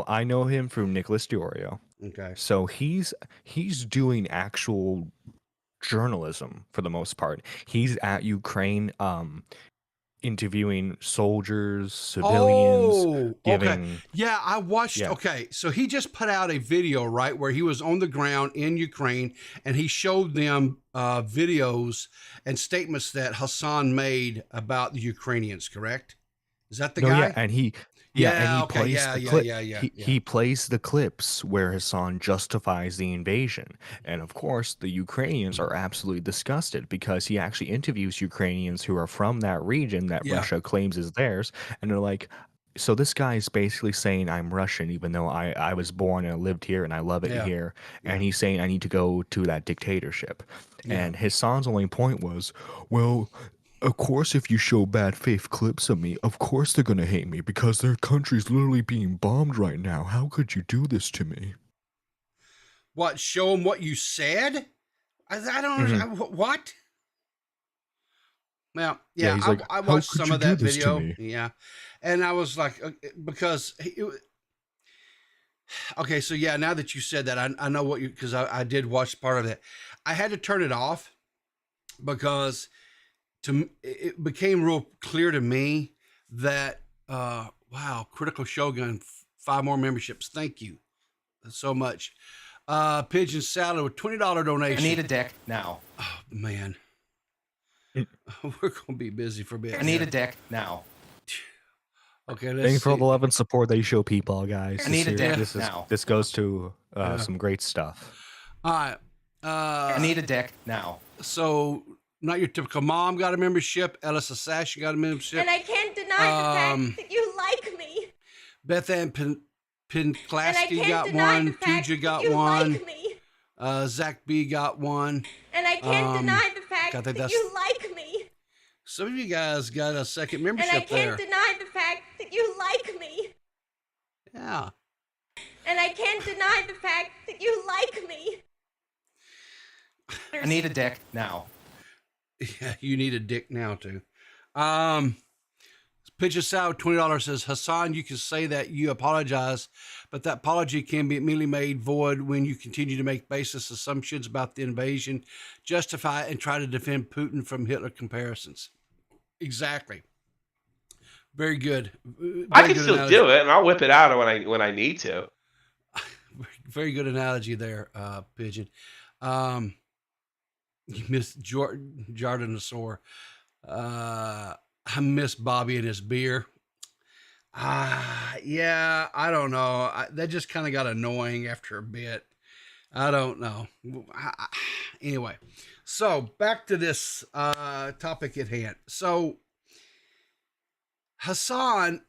I know him from Nicholas Diorio. Okay. So he's doing actual journalism for the most part. He's at Ukraine interviewing soldiers, civilians, giving... Yeah, I watched. Yeah. Okay, so he just put out a video, right, where he was on the ground in Ukraine, and he showed them videos and statements that Hassan made about the Ukrainians, correct? Is that the guy? Yeah, and he... He plays the clips where Hassan justifies the invasion. And of course, the Ukrainians are absolutely disgusted because he actually interviews Ukrainians who are from that region that Russia claims is theirs. And they're like, so this guy is basically saying I'm Russian, even though I was born and lived here and I love it here. And he's saying I need to go to that dictatorship. And Hassan's only point was, well, of course, if you show bad faith clips of me, of course they're going to hate me because their country's literally being bombed right now. How could you do this to me? What, show them what you said? I don't understand. What? Well, yeah, he's like, I watched "How could some you of do that this to video. me?" Yeah. And I was like, because okay, so yeah, now that you said that, I know what you, because I did watch part of it. I had to turn it off because it became real clear to me that, wow, Critical Shogun, 5 more memberships. Thank you so much. Pigeon Salad with $20 donation. I need a dick now. Oh, man. We're going to be busy for a bit. I need a dick now. Okay, let's Thank you for all see. the love and support that you show people, guys. I need a dick this now. This goes to some great stuff. All right. I need a dick now. So, not your typical mom got a membership. Ellis Assassin got a membership. And I can't deny the fact that you like me. Beth Ann Pinklasky can't got deny the one. fact Tuja that got you one. like me. Zach B got one. And I can't deny the fact I think that you like me. Some of you guys got a second And I membership can't there. deny the fact that you like me. Yeah. And I can't deny the fact that you like me. I need a dick now. Yeah, you need a dick now too. Pitch us out. $20 says, Hassan, you can say that you apologize, but that apology can be immediately made void when you continue to make baseless assumptions about the invasion, justify and try to defend Putin from Hitler comparisons. Exactly. Very good. I can still do it, and I'll whip it out when I need to. Very good analogy there, Pigeon. You missed Jardinosaur. I miss Bobby and his beer. Yeah, I don't know. That just kind of got annoying after a bit. I don't know. Anyway, so back to this topic at hand. So Hassan,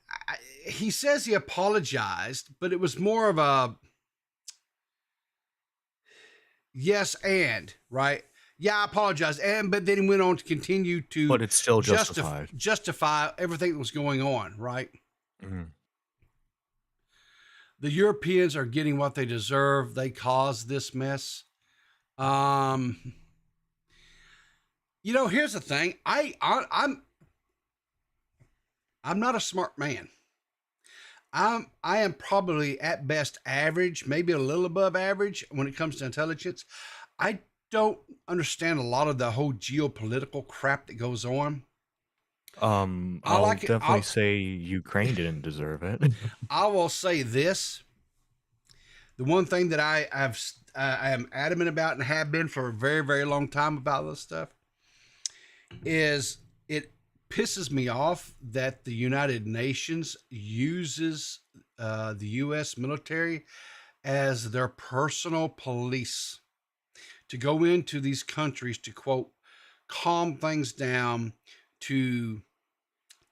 he says he apologized, but it was more of a yes and, right? Yeah, I apologize. But then he went on to continue to, but it's still justified. Justify everything that was going on, right? Mm-hmm. The Europeans are getting what they deserve. They caused this mess. You know, here's the thing. I'm not a smart man. I am probably at best average, maybe a little above average when it comes to intelligence. I don't understand a lot of the whole geopolitical crap that goes on. I'll definitely say Ukraine didn't deserve it. I will say this. The one thing that I am adamant about and have been for a very, very long time about this stuff is it pisses me off that the United Nations uses the U.S. military as their personal police to go into these countries to, quote, calm things down, to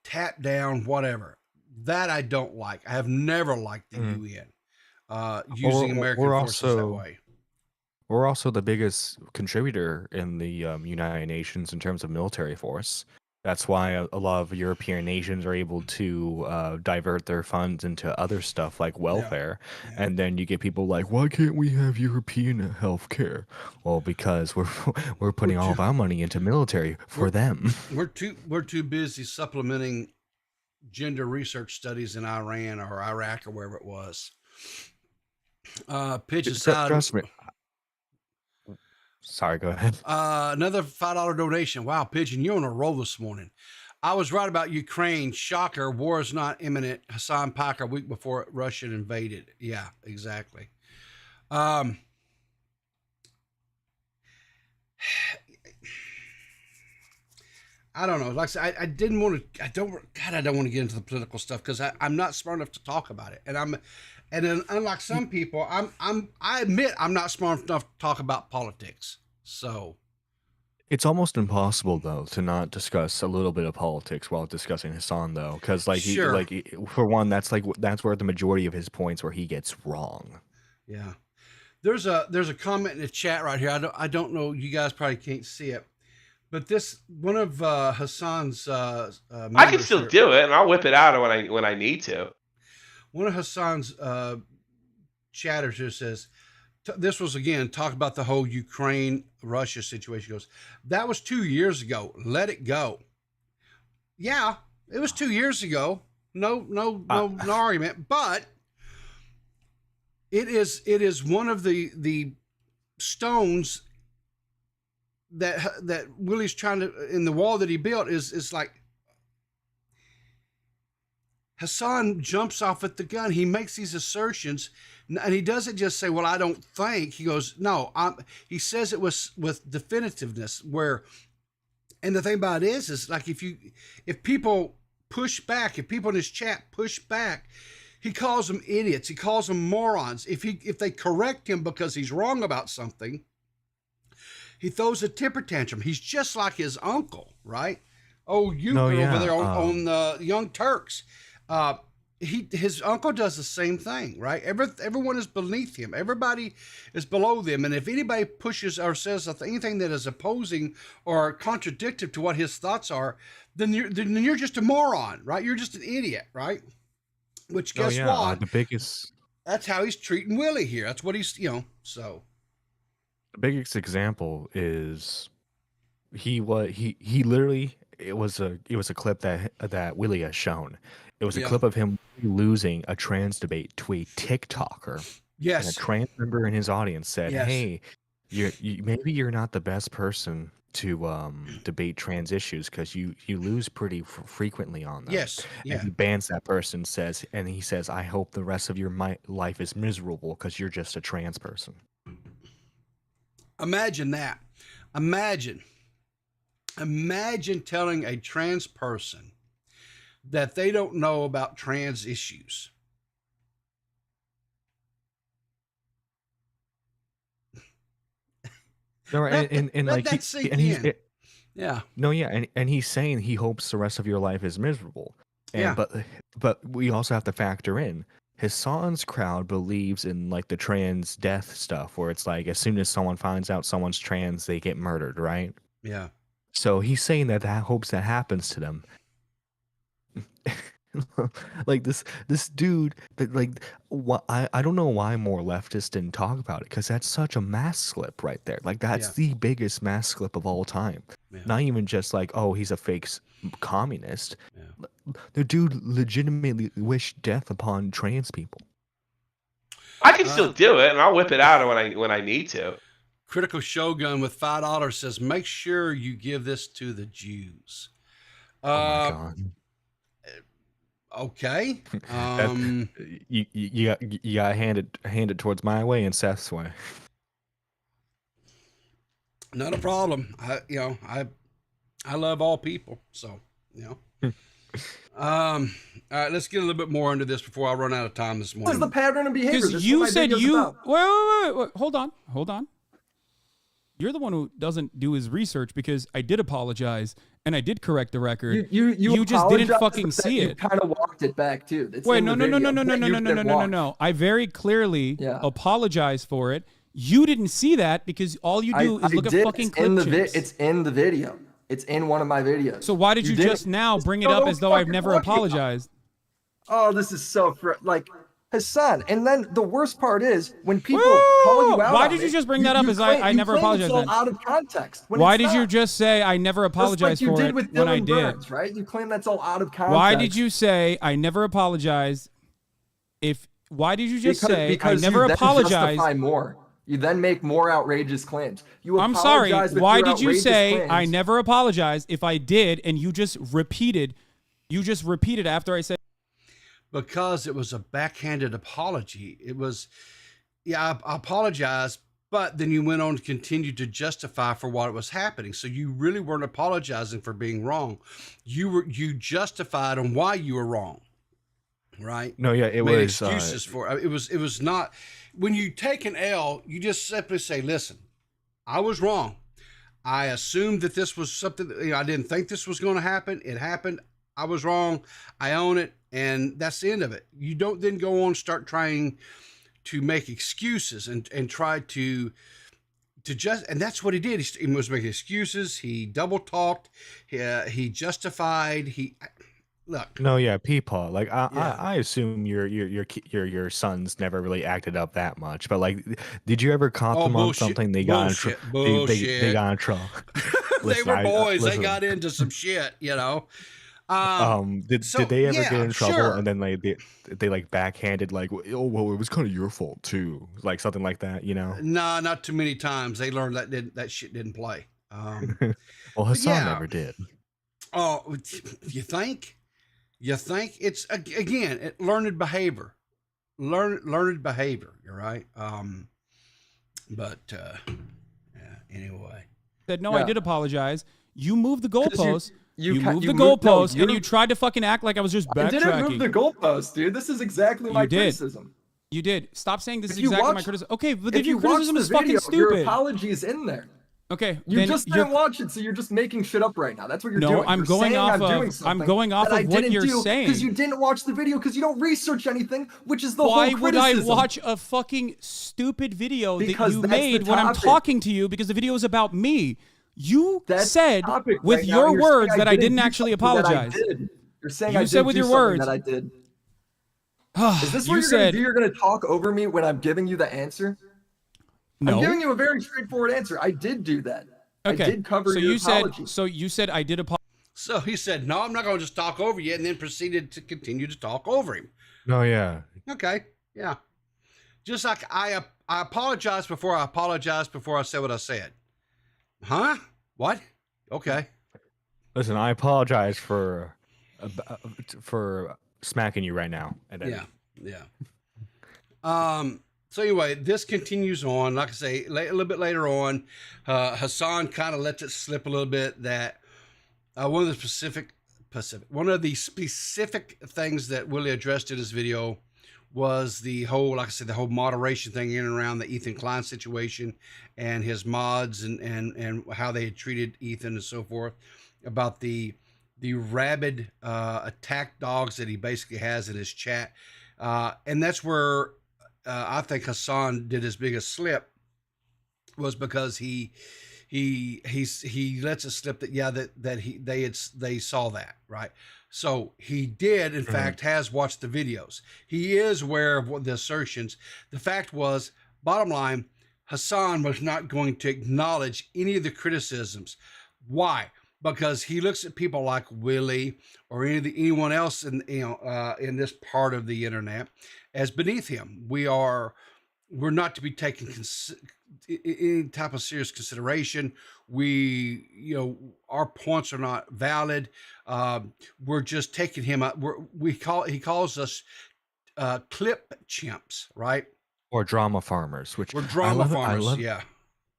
tap down whatever. That I don't like. I have never liked the UN using American forces that way. We're also the biggest contributor in the United Nations in terms of military force. That's why a lot of European nations are able to divert their funds into other stuff like welfare. Yeah. And then you get people like, why can't we have European health care? Well, because we're putting all of our money into military for them. We're too busy supplementing gender research studies in Iran or Iraq or wherever it was. Trust me. Sorry, go ahead. Another $5 donation. Wow, Pigeon, you're on a roll this morning. I was right about Ukraine. Shocker. War is not imminent. Hassan Piker, a week before Russia invaded. Yeah, exactly. I don't know. Like I said, I didn't want to. I don't want to get into the political stuff because I'm not smart enough to talk about it. And then unlike some people, I admit I'm not smart enough to talk about politics. So It's almost impossible though to not discuss a little bit of politics while discussing Hassan though, because like Sure. for one, that's where the majority of his points where he gets wrong. Yeah. There's a comment in the chat right here. I don't know. You guys probably can't see it, but this one of Hassan's. I can still do it, and I'll whip it out when I need to. One of Hassan's chatters here says, this was again talk about the whole Ukraine-Russia situation. He goes, that was 2 years ago. Let it go. Yeah, it was 2 years ago. No argument. But it is one of the stones that Willy's trying to, in the wall that he built, is like Hassan jumps off at the gun. He makes these assertions, and he doesn't just say, well, I don't think. He goes, no, he says it with definitiveness, and the thing about it is like if people push back, if people in his chat push back, he calls them idiots. He calls them morons. If they correct him because he's wrong about something, he throws a temper tantrum. He's just like his uncle, right? Oh, over there on the Young Turks. His uncle does the same thing, right? Everyone is beneath him. Everybody is below them. And if anybody pushes or says anything that is opposing or contradictory to what his thoughts are, then you're just a moron, right? You're just an idiot, right? Which guess what? That's how he's treating Willy here. That's what he's, so. The biggest example is he literally, it was a clip that Willy has shown. It was a clip of him losing a trans debate to a TikToker. Yes. And a trans member in his audience said, hey, maybe you're not the best person to debate trans issues because you lose pretty frequently on them. Yes. And he bans that person, he says, I hope the rest of your life is miserable because you're just a trans person. Imagine that. Imagine telling a trans person that they don't know about trans issues. No, and like he's saying he hopes the rest of your life is miserable. But we also have to factor in Hassan's crowd believes in like the trans death stuff, where it's like as soon as someone finds out someone's trans, they get murdered, right? Yeah. So he's saying that hopes that happens to them. Like this dude that I don't know why more leftists didn't talk about it, because that's such a mask slip right there. Like that's the biggest mask slip of all time. Not even just like, oh, he's a fake communist. The dude legitimately wished death upon trans people. I can still do it, and I'll whip it out when I need to. Critical Shogun with $5 says, make sure you give this to the Jews. Oh my God. Okay. You gotta hand it towards my way and Seth's way. Not a problem. I love all people, so all right, let's get a little bit more into this before I run out of time this morning. What's the pattern of behavior? Because you said wait, hold on. You're the one who doesn't do his research, because I did apologize and I did correct the record. You just didn't fucking see it. You kind of walked it back too. Wait, no. I very clearly apologized for it. You didn't see that because all you do is look at fucking clip chicks. It's in the video. It's in one of my videos. So why did you just now bring it up as though I've never apologized? Oh, this is so like Hassan. And then the worst part is when people call you out. Why did you just bring that up as I never apologized? It's all out of context. Why did you just say I never apologized for it when I did? Right? You claim that's all out of context. Why did you say I never apologized? Why did you just say I never apologized? Justify more. You then make more outrageous claims. I'm sorry. Why did you say I never apologized if I did, and you just repeated after I said? Because it was a backhanded apology. It was, I apologize, but then you went on to continue to justify for what was happening. So you really weren't apologizing for being wrong. You justified on why you were wrong, right? No, yeah, it made was excuses for it. It was not. When you take an L, you just simply say, listen, I was wrong. I assumed that this was something that, I didn't think this was going to happen. It happened. I was wrong. I own it. And that's the end of it. You don't then go on and start trying to make excuses and try to just, and that's what he did. He was making excuses. He double talked. He justified. Look. No, yeah, Peepaw. Like I assume your sons never really acted up that much, but like, did you ever caught them on something they got in trouble? They got in trouble. They were boys. They got into some shit, Did they ever get in trouble? Sure. And then they like backhanded like, oh well, it was kind of your fault too, like something like that, Nah, not too many times. They learned that shit didn't play. Well, Hassan never did. Oh, you think? You think it's again learned behavior, learned behavior. You're right. Anyway. Said no. I did apologize. You moved the goalpost. You moved the no, goalpost, and you tried to fucking act like I was just backtracking. I didn't move the goalpost, dude. This is exactly my criticism. You did. Stop saying this is exactly my criticism. Okay, but if your watch criticism is fucking stupid. Your apology is in there. Okay, you just didn't watch it, so you're just making shit up right now. That's what you're doing. No, I'm going off of what you're saying. Because you didn't watch the video, because you don't research anything, which is the whole criticism. Why would I watch a fucking stupid video that you made when I'm talking to you? Because the video is about me. You said with your words that I didn't actually apologize. You're saying you said with your words that I did. Is this what you're going to do? You're going to talk over me when I'm giving you the answer? No. I'm giving you a very straightforward answer. I did do that. Okay. I did cover your apology. So you said I did apologize. So he said, no, I'm not going to just talk over you, and then proceeded to continue to talk over him. No, yeah. Okay, yeah. Just like I apologized before I said what I said. Huh? What? Okay. Listen, I apologize for smacking you right now. Yeah. So anyway, this continues on. Like I say, a little bit later on, Hassan kind of lets it slip a little bit that one of the specific things that Willie addressed in his video was the whole, like I said, the whole moderation thing in and around the Ethan Klein situation and his mods and how they had treated Ethan and so forth, about the rabid attack dogs that he basically has in his chat. And that's where I think Hassan did his biggest slip, was because he lets it slip that they saw that, right? So he did, in fact, has watched the videos. He is aware of what the assertions. The fact was, bottom line, Hassan was not going to acknowledge any of the criticisms. Why? Because he looks at people like Willie or anyone else in this part of the internet as beneath him. We're not to be taken any type of serious consideration. Our points are not valid. We're just taking him out. He calls us clip chimps, right? Or drama farmers, which we're drama farmers. Yeah.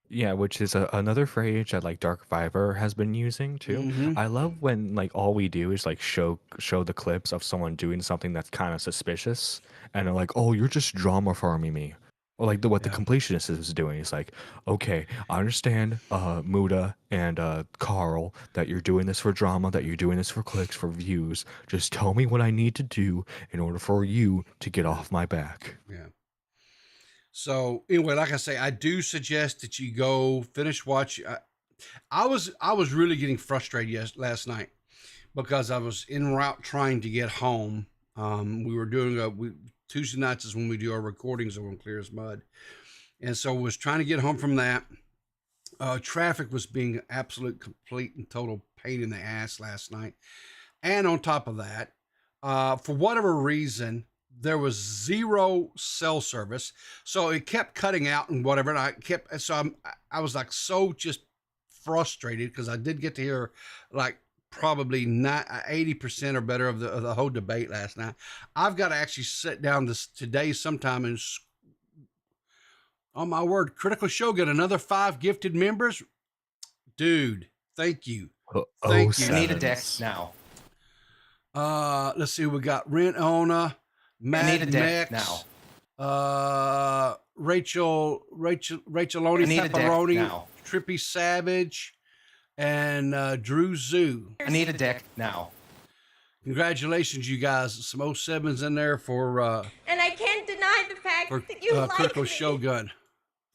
Yeah, which is another phrase that like Dark Viper has been using too. Mm-hmm. I love when like all we do is like show the clips of someone doing something that's kind of suspicious, and they're like, "Oh, you're just drama farming me," or like the completionist is doing. It's like, "Okay, I understand, Muda and Carl, that you're doing this for drama, that you're doing this for clicks, for views. Just tell me what I need to do in order for you to get off my back." Yeah. So anyway, like I say, I do suggest that you go finish watch. I was really getting frustrated last night because I was en route trying to get home. We were doing Tuesday nights is when we do our recordings on Clear as Mud, and so I was trying to get home from that. Traffic was being absolute, complete, and total pain in the ass last night, and on top of that, for whatever reason, there was zero cell service, so it kept cutting out and whatever. And I was like so just frustrated because I did get to hear like probably 80% or better of the whole debate last night. I've got to actually sit down today sometime and, oh my word, Critical Show got another 5 gifted members, dude. Thank you. Thank you. I need a deck now. Let's see. We got Rent Ona. Mad Max, now. Racheloni Pepperoni, Trippy Savage, and Drew Zoo. I need a dick now. Congratulations, you guys. Some 07s in there for And I can't deny the fact that you like Critical me. Shogun.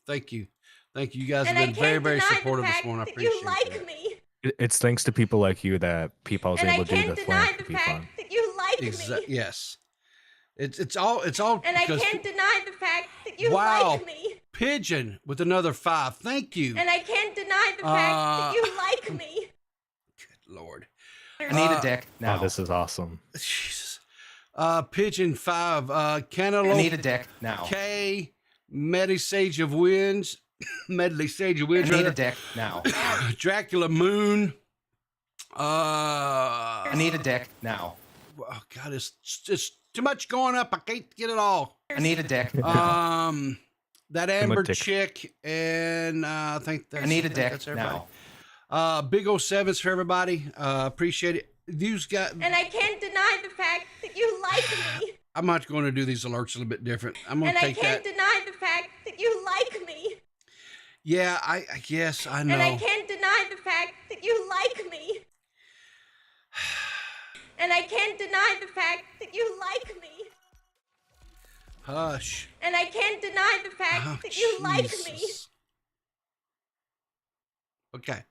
Thank you. Thank you. You guys And have I been very, can't very deny the supportive this fact morning. I that appreciate you like that. me. It's thanks to people like you that people was And I able to do can't the deny the philanthropy fact fund. that you like me. Yes. It's all And I because can't deny the fact that you wow. like me. Pigeon with another 5. Thank you. And I can't deny the fact that you like me. Good Lord. I need a dick now. Oh, this is awesome. Jesus. Pigeon 5. Cantaloupe. I need a dick now. K. Medley Sage of Winds. Medley Sage of Winds. I need a dick now. Dracula Moon. I need a dick now. Oh God, it's too much going up. I can't get it all. I need a dick now. That Amber chick, and I think that's. I need a dick that's everybody. now. Big 07s for everybody. Appreciate it. These guys. And I can't deny the fact that you like me. I'm not going to do these alerts a little bit different. I'm going And to I take can't that. deny the fact that you like me. Yeah, I guess I know. And I can't deny the fact that you like me. And I can't deny the fact that you like me. Hush. And I can't deny the fact that you like me. Jesus. Okay.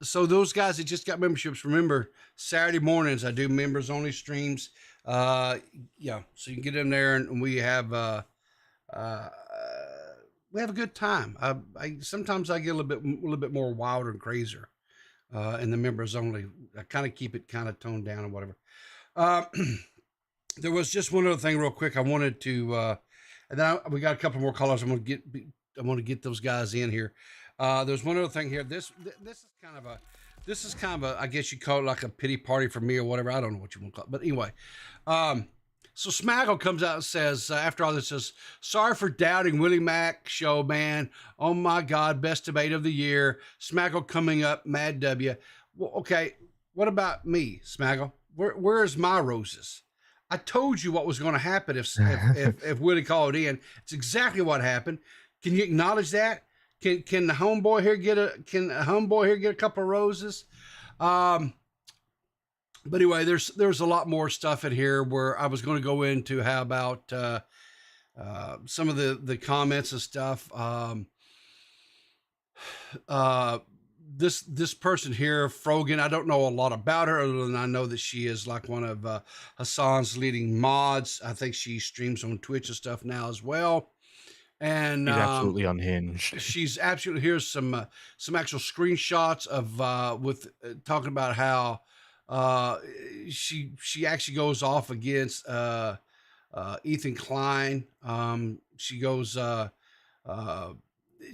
So those guys that just got memberships, remember Saturday mornings I do members only streams. Yeah, so you can get in there and we have a good time. I sometimes I get a little bit more wilder and crazier in the members only. I kind of keep it kind of toned down or whatever. There was just one other thing real quick I wanted to and then we got a couple more callers. I want to get those guys in here. There's one other thing here. This is kind of a I guess you call it like a pity party for me or whatever. I don't know what you want to call it. But anyway, so Smaggle comes out and says, after all this, says, sorry for doubting WillyMac Show, man. Oh my God, best debate of the year. Smaggle coming up, Mad W. Well, okay, what about me, Smaggle? Where's my roses? I told you what was going to happen if Willie called in. It's exactly what happened. Can you acknowledge that? Can the homeboy here get a couple of roses? But anyway, there's a lot more stuff in here where I was going to go into how about some of the comments and stuff. This person here, Frogan, I don't know a lot about her other than I know that she is like one of Hassan's leading mods. I think she streams on Twitch and stuff now as well. And she's absolutely unhinged. She's absolutely, here's some actual screenshots of with talking about how she actually goes off against Ethan Klein. She goes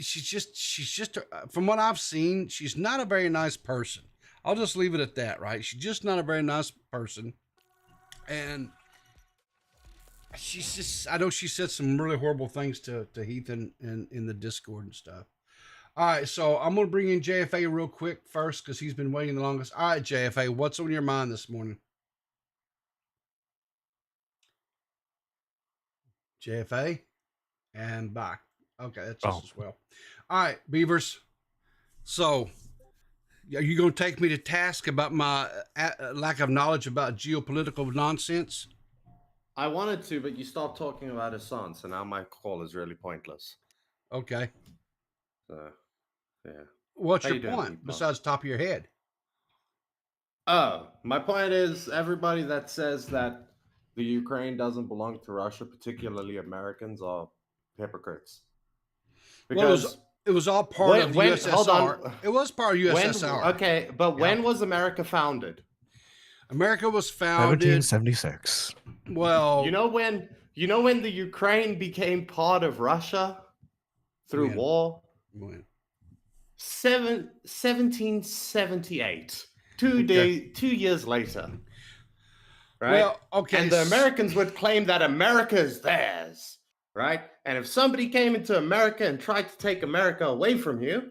she's just from what I've seen, she's not a very nice person. I'll just leave it at that, right? She's just not a very nice person. And she's just, I know she said some really horrible things to Heath in the Discord and stuff. All right, so I'm going to bring in JFA real quick first because he's been waiting the longest. All right, JFA, what's on your mind this morning? JFA? And bye. Okay, that's just as well. All right, Beavers. So, are you going to take me to task about my lack of knowledge about geopolitical nonsense? I wanted to, but you stopped talking about Hassan, so now my call is really pointless. Okay. So, yeah. What's your point besides top of your head? Oh, my point is everybody that says that the Ukraine doesn't belong to Russia, particularly Americans, are hypocrites. Because well, it was all part of the USSR. Hold on. It was part of USSR. Okay, but when was America founded? America was founded 1776. Well, you know when the Ukraine became part of Russia through war? When? 1778. 2 years later. Right? Well, okay. And the Americans would claim that America is theirs, right? And if somebody came into America and tried to take America away from you,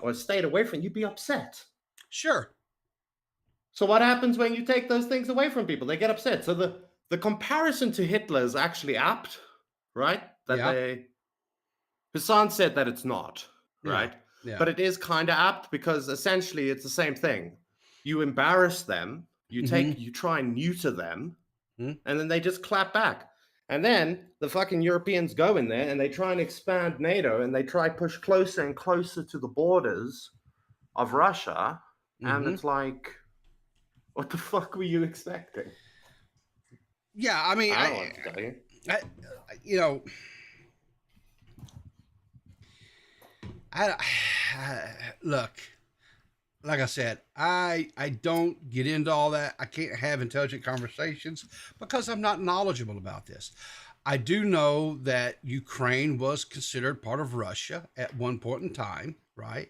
or stayed away from you, you'd be upset. Sure. So what happens when you take those things away from people? They get upset. So the comparison to Hitler is actually apt, right? Hassan said that it's not, right? Yeah. But it is kind of apt because essentially it's the same thing. You embarrass them, you try and neuter them, and then they just clap back. And then the fucking Europeans go in there and they try and expand NATO and they try push closer and closer to the borders of Russia. And it's like, what the fuck were you expecting? Yeah, I mean, I don't want to tell you. Look, like I said, I don't get into all that. I can't have intelligent conversations because I'm not knowledgeable about this. I do know that Ukraine was considered part of Russia at one point in time, right?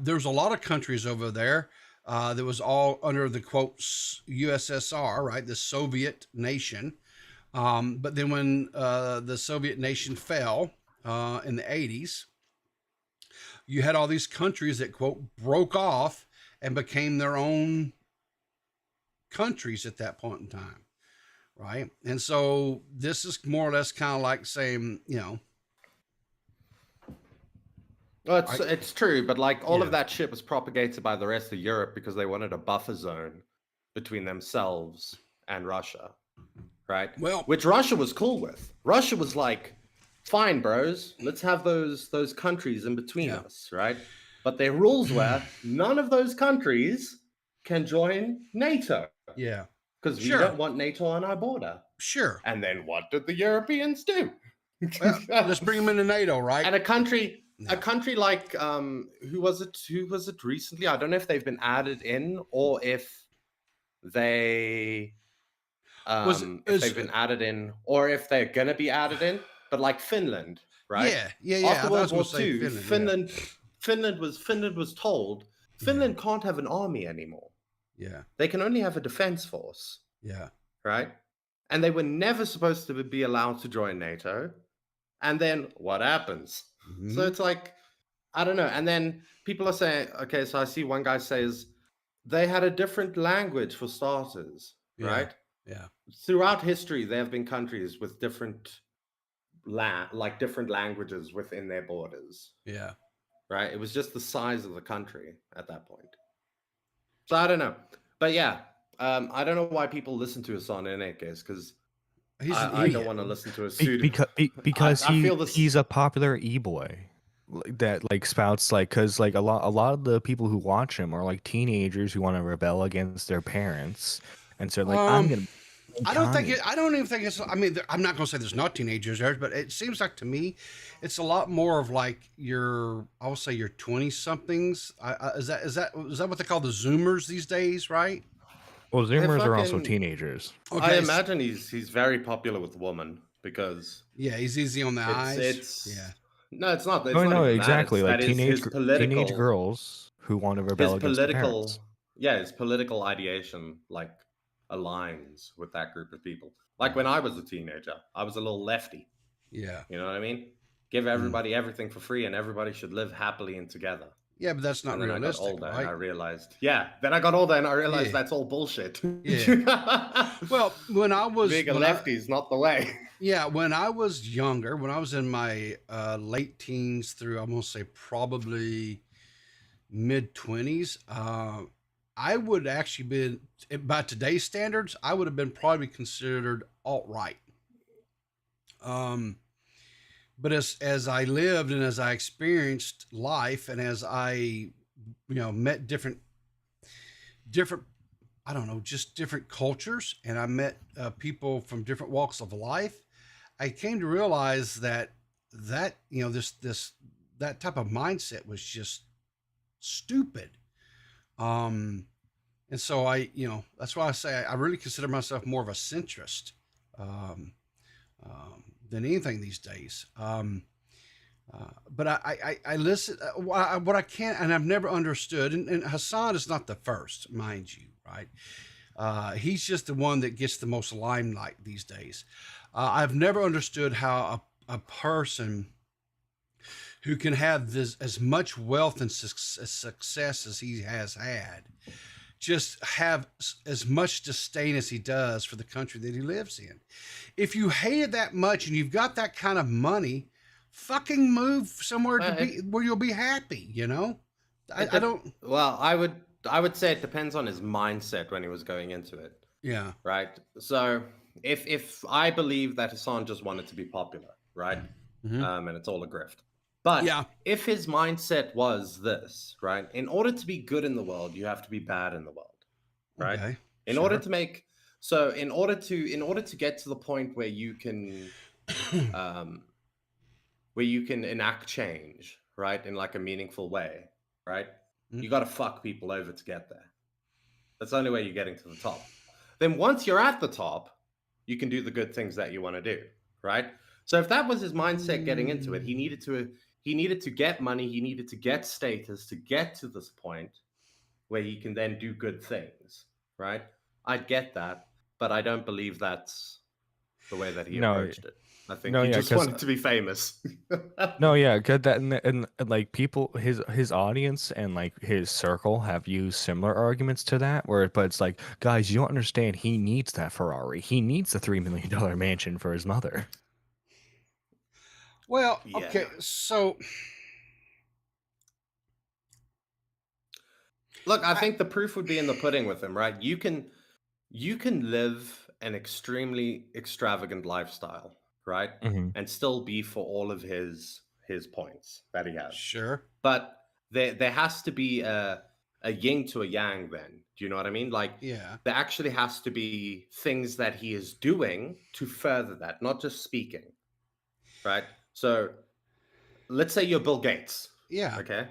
There's a lot of countries over there that was all under the quotes USSR, right? The Soviet nation. But then when the Soviet nation fell in the 80s, you had all these countries that, quote, broke off and became their own countries at that point in time, right? And so this is more or less kind of like saying, Well, it's true, but like all of that shit was propagated by the rest of Europe because they wanted a buffer zone between themselves and Russia, right? Well, which Russia was cool with. Russia was like, fine, bros, let's have those countries in between us, right? But their rules were none of those countries can join NATO. Yeah. Because we don't want NATO on our border. Sure. And then what did the Europeans do? Well, let's bring them into NATO, right? And a country like who was it recently? I don't know if they've been added in or if they they've been added in or if they're gonna be added in. But like Finland, right? Yeah. After World War II, Finland was told Finland can't have an army anymore. Yeah. They can only have a defense force. Yeah. Right? And they were never supposed to be allowed to join NATO. And then what happens? So it's like, I don't know. And then people are saying, okay, so I see one guy says they had a different language for starters, right? Yeah. Throughout history, there have been countries with different different languages within their borders. Yeah. Right? It was just the size of the country at that point. So I don't know. But yeah, I don't know why people listen to Hassan in any case, because I don't want to listen to a suit. Because he's a popular e-boy that like spouts like, because like a lot of the people who watch him are like teenagers who want to rebel against their parents, and so like I'm gonna. I don't even think it's. I mean, I'm not going to say there's not teenagers there, but it seems like to me, it's a lot more of like I would say your 20-somethings. Is that what they call the Zoomers these days, right? Well, Zoomers are also teenagers. Okay. I imagine he's very popular with women because he's easy on the eyes. No, it's not. No, exactly. Like teenage girls who want to rebel against their parents. Yeah, his political ideation like aligns with that group of people. Like when I was a teenager, I was a little lefty. Yeah. You know what I mean? Give everybody everything for free and everybody should live happily and together. Yeah, but that's not realistic. I got older right? and I realized. Yeah, then I got older and I realized that's all bullshit. Yeah. Well, when I was being a lefty is not the way. Yeah, when I was younger, when I was in my late teens through, I'm gonna say probably mid 20s, I would actually be, by today's standards, I would have been probably considered alt-right. But as I lived and as I experienced life and as I, met different, I don't know, just different cultures, and I met people from different walks of life, I came to realize that that type of mindset was just stupid. And so that's why I say I really consider myself more of a centrist than anything these days. But I listen, what I can't, and I've never understood, and Hassan is not the first, mind you, right? He's just the one that gets the most limelight these days. I've never understood how a person who can have as much wealth and success as he has had, just have as much disdain as he does for the country that he lives in. If you hate it that much and you've got that kind of money, fucking move somewhere to be where you'll be happy. You know, I don't. Well, I would say it depends on his mindset when he was going into it. Yeah. Right. So if I believe that Hassan just wanted to be popular, right, and it's all a grift. But if his mindset was this, right, in order to be good in the world, you have to be bad in the world, right? Okay. In order to make in order to get to the point where you can enact change, right, in like a meaningful way, right? You got to fuck people over to get there. That's the only way you're getting to the top. Then once you're at the top, you can do the good things that you want to do, right? So if that was his mindset getting into it, he needed to get money, he needed to get status to get to this point where he can then do good things, right? I'd get that, but I don't believe that's the way that he approached it. I think he just wanted to be famous. No, yeah, good that and like people, his audience and like his circle have used similar arguments to that. But it's like, guys, you don't understand. He needs that Ferrari. He needs the $3 million mansion for his mother. Well, okay, so look, I think the proof would be in the pudding with him, right? You can live an extremely extravagant lifestyle, right? And still be for all of his points that he has. Sure. But there has to be a yin to a yang then. Do you know what I mean? Like, yeah, there actually has to be things that he is doing to further that, not just speaking, right? So let's say you're Bill Gates. Yeah. Okay.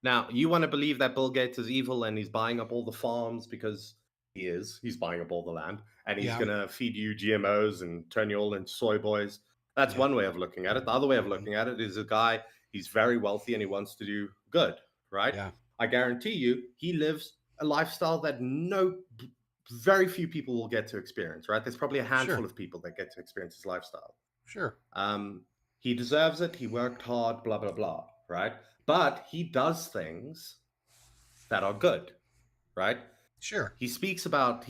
Now, you want to believe that Bill Gates is evil and he's buying up all the farms because he's buying up all the land and he's going to feed you GMOs and turn you all into soy boys. That's one way of looking at it. The other way of looking at it is a guy, he's very wealthy and he wants to do good, right? Yeah. I guarantee you, he lives a lifestyle that very few people will get to experience, right? There's probably a handful of people that get to experience his lifestyle. Sure. He deserves it. He worked hard, blah, blah, blah, right? But he does things that are good, right? Sure. He speaks about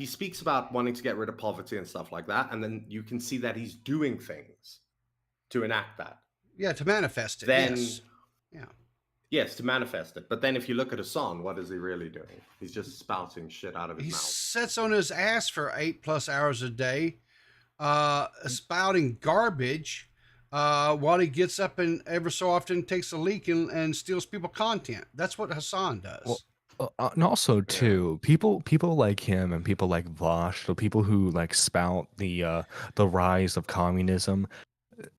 wanting to get rid of poverty and stuff like that. And then you can see that he's doing things to enact that. Yeah, to manifest it. Then, yes. Yeah. Yes, to manifest it. But then if you look at Hassan, what is he really doing? He's just spouting shit out of his mouth. He sits on his ass for 8+ hours a day, spouting garbage, while he gets up and ever so often takes a leak and steals people content. That's what Hassan does. Well, and also too, people like him and people like Vosh, the people who like spout the rise of communism,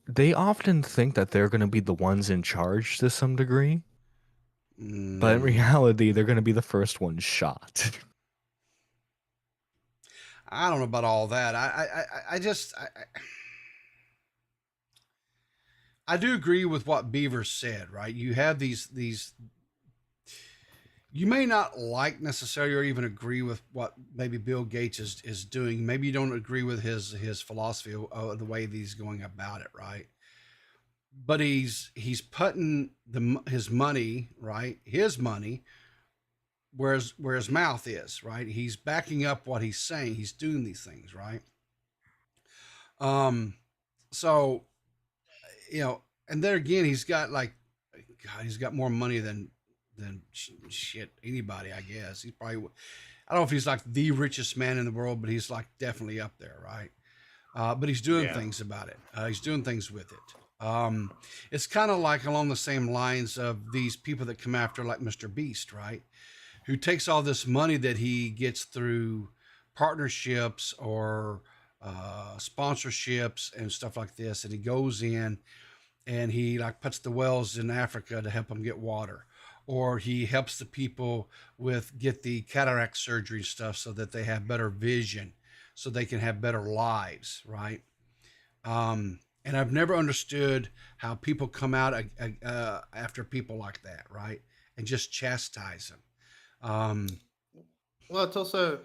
they often think that they're going to be the ones in charge to some degree. But in reality, they're going to be the first ones shot. I don't know about all that. I do agree with what Beaver said, right? You have these you may not like necessarily or even agree with what maybe Bill Gates is doing. Maybe you don't agree with his philosophy of the way he's going about it, right? But he's putting his money, right? His money where his mouth is, right? He's backing up what he's saying. He's doing these things, right? So, you know, and there again, he's got he's got more money than shit anybody, I guess. He's probably, I don't know if he's like the richest man in the world, but he's like definitely up there, right? But he's doing things about it. He's doing things with it. It's kind of like along the same lines of these people that come after like Mr. Beast, right? Who takes all this money that he gets through partnerships or sponsorships and stuff like this, and he goes in and he like puts the wells in Africa to help them get water, or he helps the people get the cataract surgery stuff so that they have better vision, so they can have better lives, right? And I've never understood how people come out after people like that, right? And just chastise them. Well, it's also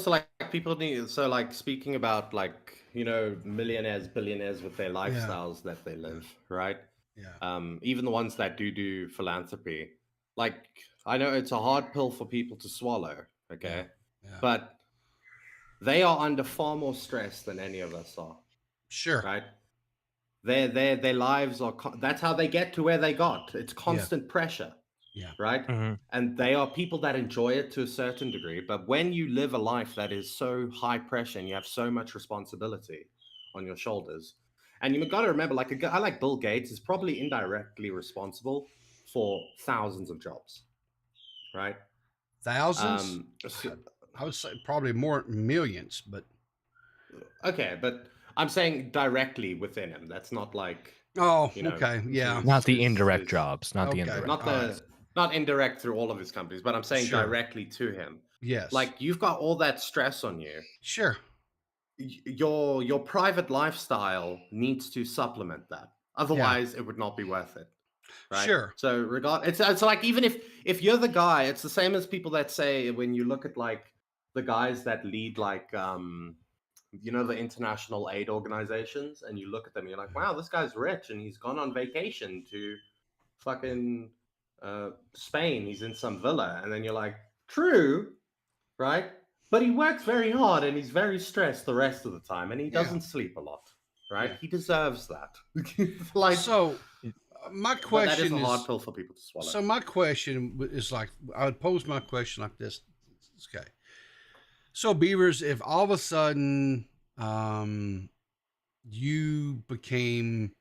like people need, so like speaking about like, you know, millionaires, billionaires with their lifestyles that they live, right? Yeah. Even the ones that do philanthropy, like I know it's a hard pill for people to swallow, okay? Yeah. But they are under far more stress than any of us are. Sure. Right? Their lives are. That's how they get to where they got. It's constant pressure. Yeah. Right. And they are people that enjoy it to a certain degree. But when you live a life that is so high pressure and you have so much responsibility on your shoulders, and you've got to remember, like a guy like Bill Gates is probably indirectly responsible for thousands of jobs. Right. Thousands? I would say probably more millions, but. Okay, but I'm saying directly within him. That's not like. Oh, okay, yeah. Not the indirect jobs. Not the indirect. Not indirect through all of his companies, but I'm saying directly to him. Yes. Like you've got all that stress on you. Sure. Your private lifestyle needs to supplement that. Otherwise, it would not be worth it. Right? Sure. So it's like even if you're the guy, it's the same as people that say when you look at like the guys that lead like the international aid organizations, and you look at them, you're like, wow, this guy's rich and he's gone on vacation to fucking Spain. He's in some villa, and then you're like, true, right? But he works very hard and he's very stressed the rest of the time, and he doesn't sleep a lot, right? He deserves that. Like so. My question that is a hard pill for people to swallow. So my question is like, I would pose my question like this. Okay. So Beavers, if all of a sudden you became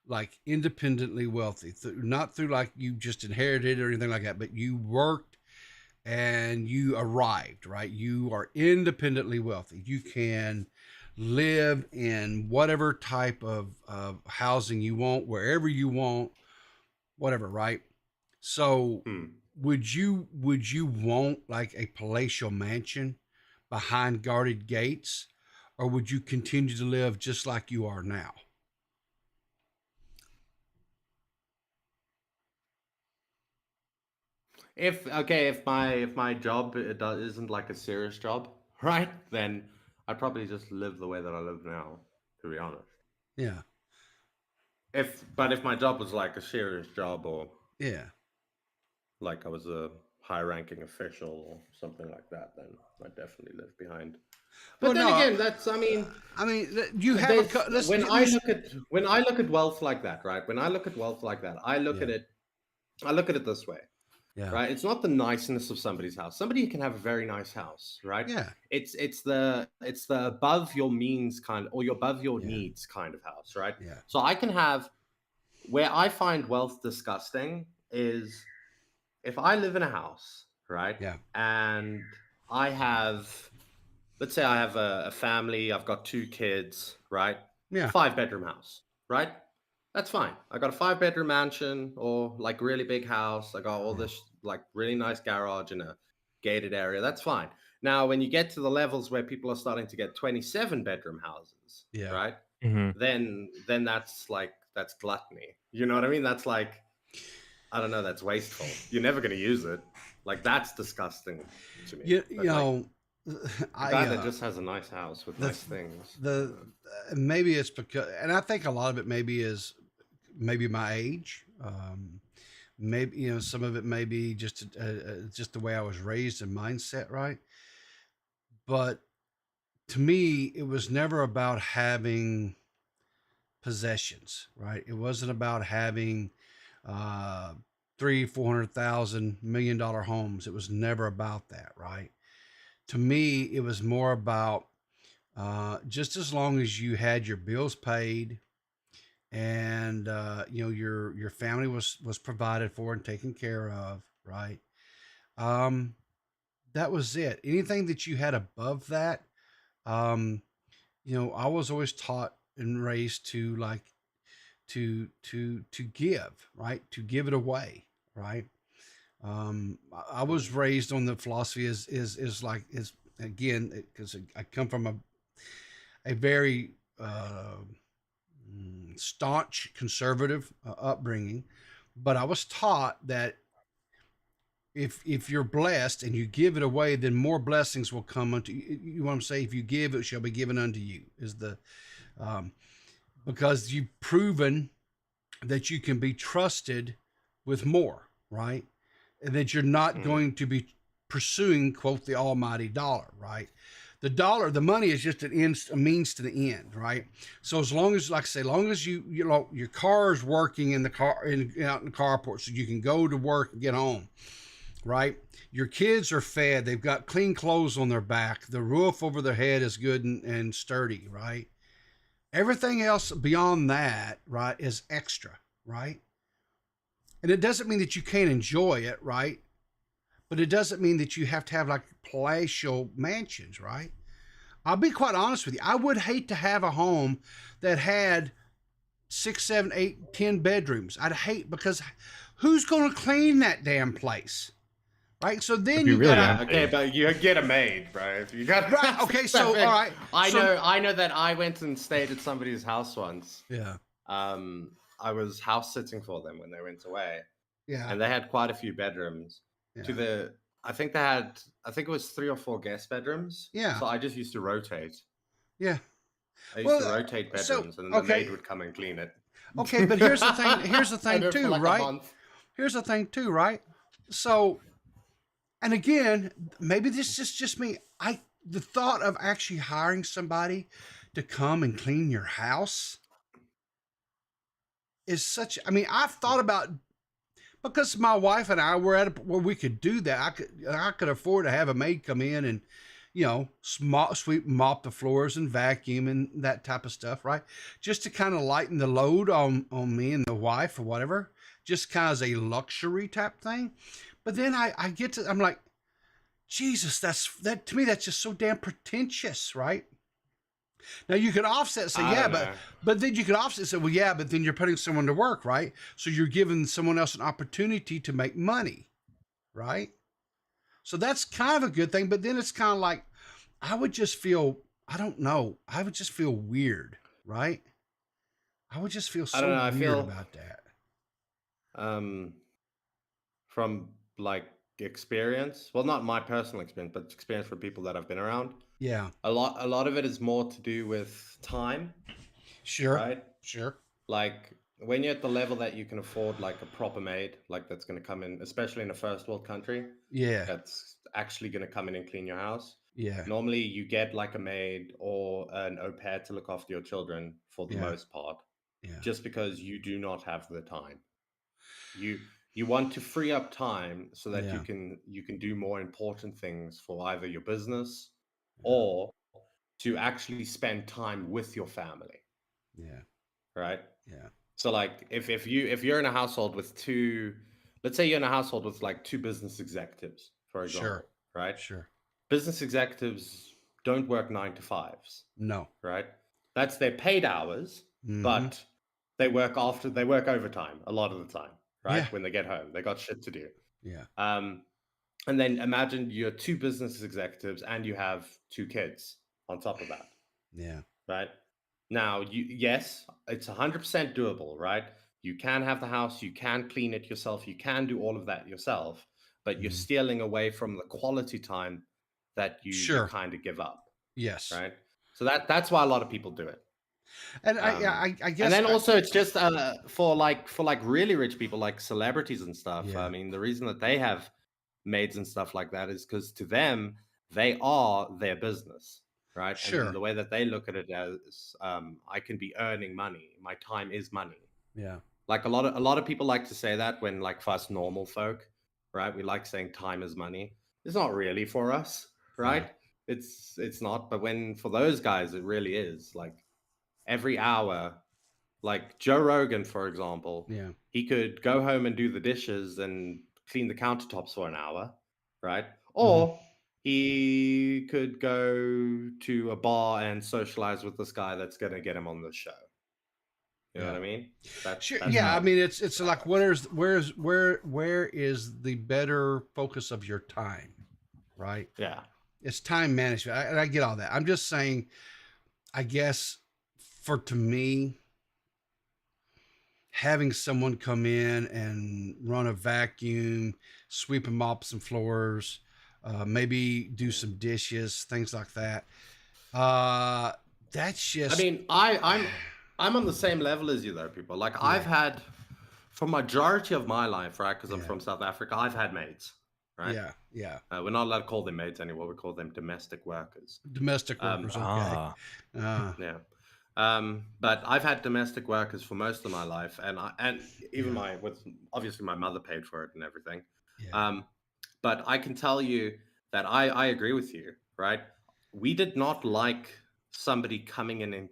like independently wealthy, not through like you just inherited or anything like that, but you worked and you arrived, right? You are independently wealthy. You can live in whatever type of housing you want, wherever you want, whatever, right? So would you want like a palatial mansion behind guarded gates, or would you continue to live just like you are now? If my job isn't like a serious job, right? Then I'd probably just live the way that I live now, to be honest. Yeah. If my job was like a serious job, or like I was a high-ranking official or something like that, then I'd definitely live behind. But you have when I look at wealth like that, right? When I look at wealth like that, I look at it this way. Yeah. Right. It's not the niceness of somebody's house. Somebody can have a very nice house, right? Yeah. It's the above your means kind, or your above your needs kind of house, right? Yeah. So I can have, where I find wealth disgusting is if I live in a house, right? Yeah. And I have, let's say I have a family, I've got 2 kids, right? Yeah. 5-bedroom house, right? That's fine. I got a 5-bedroom mansion or like really big house. I got all this like really nice garage in a gated area. That's fine. Now, when you get to the levels where people are starting to get 27-bedroom houses, right? Then that's gluttony. You know what I mean? That's like, I don't know. That's wasteful. You're never going to use it. Like that's disgusting to me. You know, a guy that just has a nice house with nice things. Maybe it's because, and I think a lot of it is my age. Maybe some of it may be just the way I was raised and mindset, right? But to me, it was never about having possessions, right? It wasn't about having $300,000, $400,000, $1 million homes. It was never about that, right? To me, it was more about just as long as you had your bills paid and your family was provided for and taken care of, right? That was it. Anything that you had above that, I was always taught and raised to like to give, right? To give it away, right? I was raised on the philosophy is again, because I come from a very staunch conservative upbringing, but I was taught that if you're blessed and you give it away, then more blessings will come unto you. You want to say, if you give, it shall be given unto you, is the because you've proven that you can be trusted with more, right? And that you're not going to be pursuing, quote, the almighty dollar, right? the money is just a means to the end, right? So as long as, like I say, long as you know your car is working in the car out in the carport, so you can go to work and get home, right? Your kids are fed, they've got clean clothes on their back, the roof over their head is good and sturdy, right? Everything else beyond that, right, is extra, right? And it doesn't mean that you can't enjoy it, right? But it doesn't mean that you have to have like palatial mansions, right? I'll be quite honest with you. I would hate to have a home that had 6, 7, 8, 10 bedrooms. I'd hate, because who's going to clean that damn place? Right? So then you really got okay, but you get a maid, bro. If you got right. Okay, so all right. I know that I went and stayed at somebody's house once. Yeah. I was house sitting for them when they went away. Yeah. And they had quite a few bedrooms. Yeah. I think it was 3 or 4 guest bedrooms. Yeah. So I just used to rotate. Yeah. I used to rotate bedrooms, and then the maid would come and clean it. Okay, but here's the thing. Here's the thing too, right? Here's the thing too, right? So, and again, maybe this is just me. The thought of actually hiring somebody to come and clean your house is such. I mean, I've thought about, because my wife and I were at where we could do that. I could afford to have a maid come in and, you know, sweep, mop the floors and vacuum and that type of stuff, right? Just to kind of lighten the load on me and the wife or whatever, just kind of as a luxury type thing. But then I get to, I'm like, Jesus, that to me, that's just so damn pretentious, right? Now you could offset and say, yeah, but then you could offset and say, well, yeah, but then you're putting someone to work, right? So you're giving someone else an opportunity to make money, right? So that's kind of a good thing. But then it's kind of like, I would just feel, I don't know, I would just feel weird, right? I would just feel so weird about that. From like experience, well, not my personal experience, but experience from people that I've been around. Yeah. A lot of it is more to do with time. Sure. Right? Sure. Like when you're at the level that you can afford like a proper maid, like that's going to come in, especially in a first world country. Yeah. That's actually going to come in and clean your house. Yeah. Normally you get like a maid or an au pair to look after your children for the most part. Yeah. Just because you do not have the time. You want to free up time so that you can do more important things for either your business or to actually spend time with your family. Yeah. Right? Yeah. So like if you're in a household with let's say you're in a household with like 2 business executives, for example. Sure. Right? Sure. Business executives don't work 9 to 5s. No. Right? That's their paid hours, but they work overtime a lot of the time. Right? Yeah. When they get home, they got shit to do. Yeah. And then imagine you're 2 business executives and you have 2 kids on top of that. Yeah. Right? Now, yes, it's 100% doable, right? You can have the house, you can clean it yourself, you can do all of that yourself, but you're stealing away from the quality time that you kind of give up. Yes. Right? So that's why a lot of people do it. And I guess, and then also it's just for like really rich people, like celebrities and stuff. Yeah. I mean, the reason that they have maids and stuff like that is because to them they are their business, right? Sure. And the way that they look at it as, I can be earning money. My time is money. Yeah. Like a lot of people like to say that when, like, for us normal folk, right? We like saying time is money. It's not really for us, right? Yeah. It's not. But for those guys, it really is. Like, every hour, like Joe Rogan, for example, he could go home and do the dishes and clean the countertops for an hour, right? Or he could go to a bar and socialize with this guy that's going to get him on the show. You know what I mean? Sure. Yeah, I mean, it's like, where is the better focus of your time, right? Yeah. It's time management. I get all that. I'm just saying, I guess, to me, having someone come in and run a vacuum, sweep and mop some floors, maybe do some dishes, things like that. That's just. I mean, I'm on the same level as you, though, people. Like, I've had, for majority of my life, right? Because I'm from South Africa, I've had maids, right? Yeah. We're not allowed to call them maids anymore. We call them domestic workers. Domestic workers, okay. Yeah. But I've had domestic workers for most of my life, and even obviously my mother paid for it and everything. Yeah. But I can tell you that I agree with you, right? We did not like somebody coming in and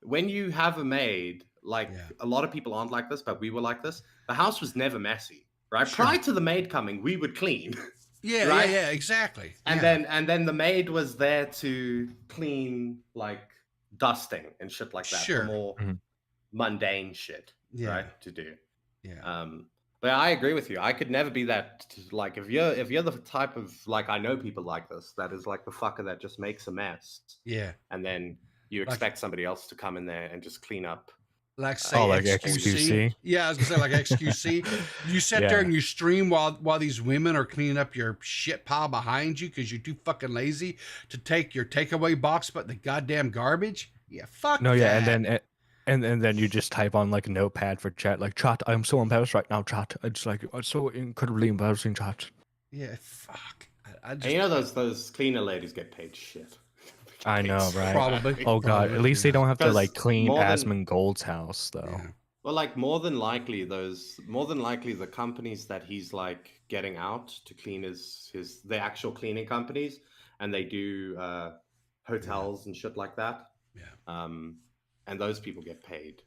when you have a maid, like a lot of people aren't like this, but we were like this. The house was never messy, right? Sure. Prior to the maid coming, we would clean. Yeah, right? yeah, exactly. And then the maid was there to clean like dusting and shit like that. Sure. The more mundane shit, right? To do. Yeah. But I agree with you. I could never be that. Like, if you're the type of, like, I know people like this. That is like the fucker that just makes a mess. Yeah. And then you expect somebody else to come in there and just clean up. Like say like XQC. Yeah, I was gonna say like XQC. You sit there and you stream while these women are cleaning up your shit pile behind you because you're too fucking lazy to take your takeaway box, but the goddamn garbage. Yeah, fuck. No, that. yeah, and then you just type on like a notepad for chat, like chat. I'm so embarrassed right now, chat. It's like it's so incredibly embarrassing, chat. Yeah, fuck. I just, and you know those cleaner ladies get paid shit. I know, right? Probably. Oh god, at least they don't have to like clean more than- Asmund Gold's house though. Yeah. Well, like more than likely the companies that he's like getting out to clean the actual cleaning companies, and they do hotels and shit like that. Yeah. And those people get paid.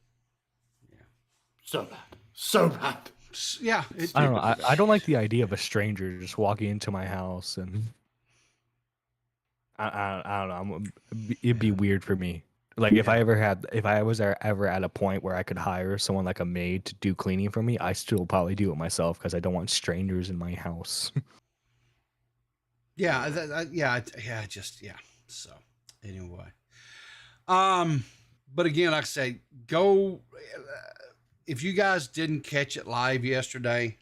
Yeah. So bad. Yeah. I don't know. I don't like the idea of a stranger just walking into my house and I don't know. It'd be weird for me. Like if I was ever at a point where I could hire someone like a maid to do cleaning for me, I still probably do it myself because I don't want strangers in my house. Yeah. So anyway, but again, like I say, go. If you guys didn't catch it live yesterday,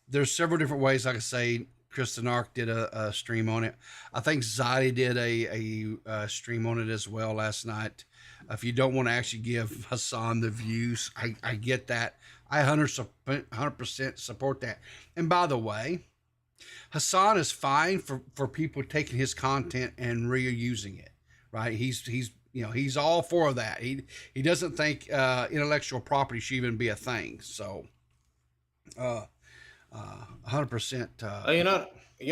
there's several different ways. Like I say, Kristen Ark did a stream on it. I think Zadi did a stream on it as well last night. If you don't want to actually give Hassan the views, I get that. I 100% support that. And by the way, Hassan is fine for people taking his content and reusing it, right? He's all for that. He doesn't think intellectual property should even be a thing. So, 100%. You know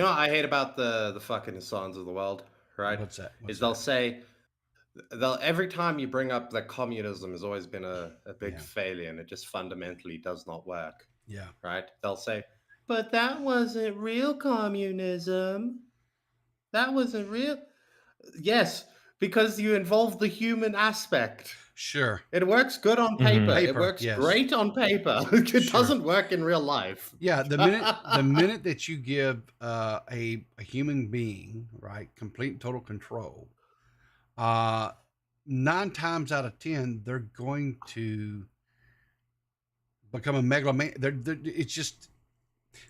what I hate about the fucking Hassans of the world, right? What's that? They'll say every time you bring up that communism has always been a big failure and it just fundamentally does not work. Yeah. Right? They'll say, but that wasn't real communism. That wasn't real. Yes, because you involve the human aspect. Sure. It works good on paper. It Paper, works yes. great on paper. It doesn't work in real life. Yeah, the minute that you give a human being, right, complete and total control, 9 times out of 10 they're going to become a megalomaniac.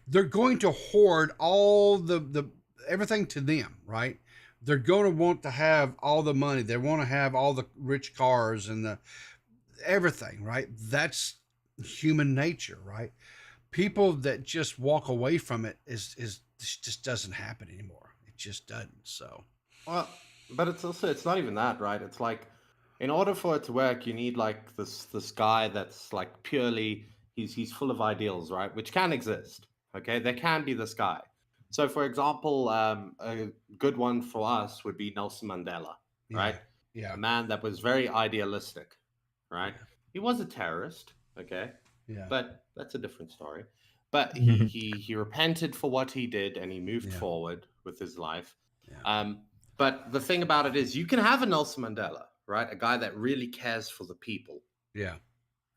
They're going to hoard all the everything to them, right? They're going to want to have all the money. They want to have all the rich cars and the everything, right? That's human nature, right? People that just walk away from it is just doesn't happen anymore. It just doesn't. So, well, but it's not even that, right? It's like, in order for it to work, you need like this guy that's like purely he's full of ideals, right? Which can exist. Okay, there can be this guy. So, for example, a good one for us would be Nelson Mandela, right? Yeah. A man that was very idealistic, right? He was a terrorist, okay? Yeah. But that's a different story. But he repented for what he did and he moved forward with his life. Yeah. But the thing about it is, you can have a Nelson Mandela, right? A guy that really cares for the people. Yeah.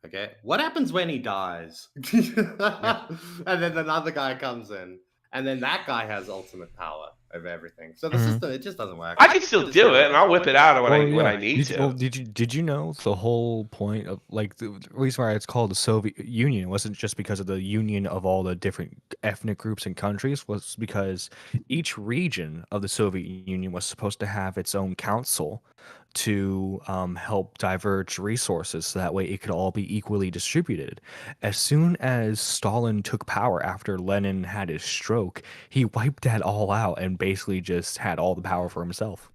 Okay. What happens when he dies? And then another guy comes in. And then that guy has ultimate power over everything. So the system, it just doesn't work. I can still do it, and I'll whip it out when I need to. Well, did you know the whole point of like the reason why it's called the Soviet Union wasn't just because of the union of all the different ethnic groups and countries, was because each region of the Soviet Union was supposed to have its own council to help diverge resources so that way it could all be equally distributed. As soon as Stalin took power after Lenin had his stroke, he wiped that all out and basically just had all the power for himself.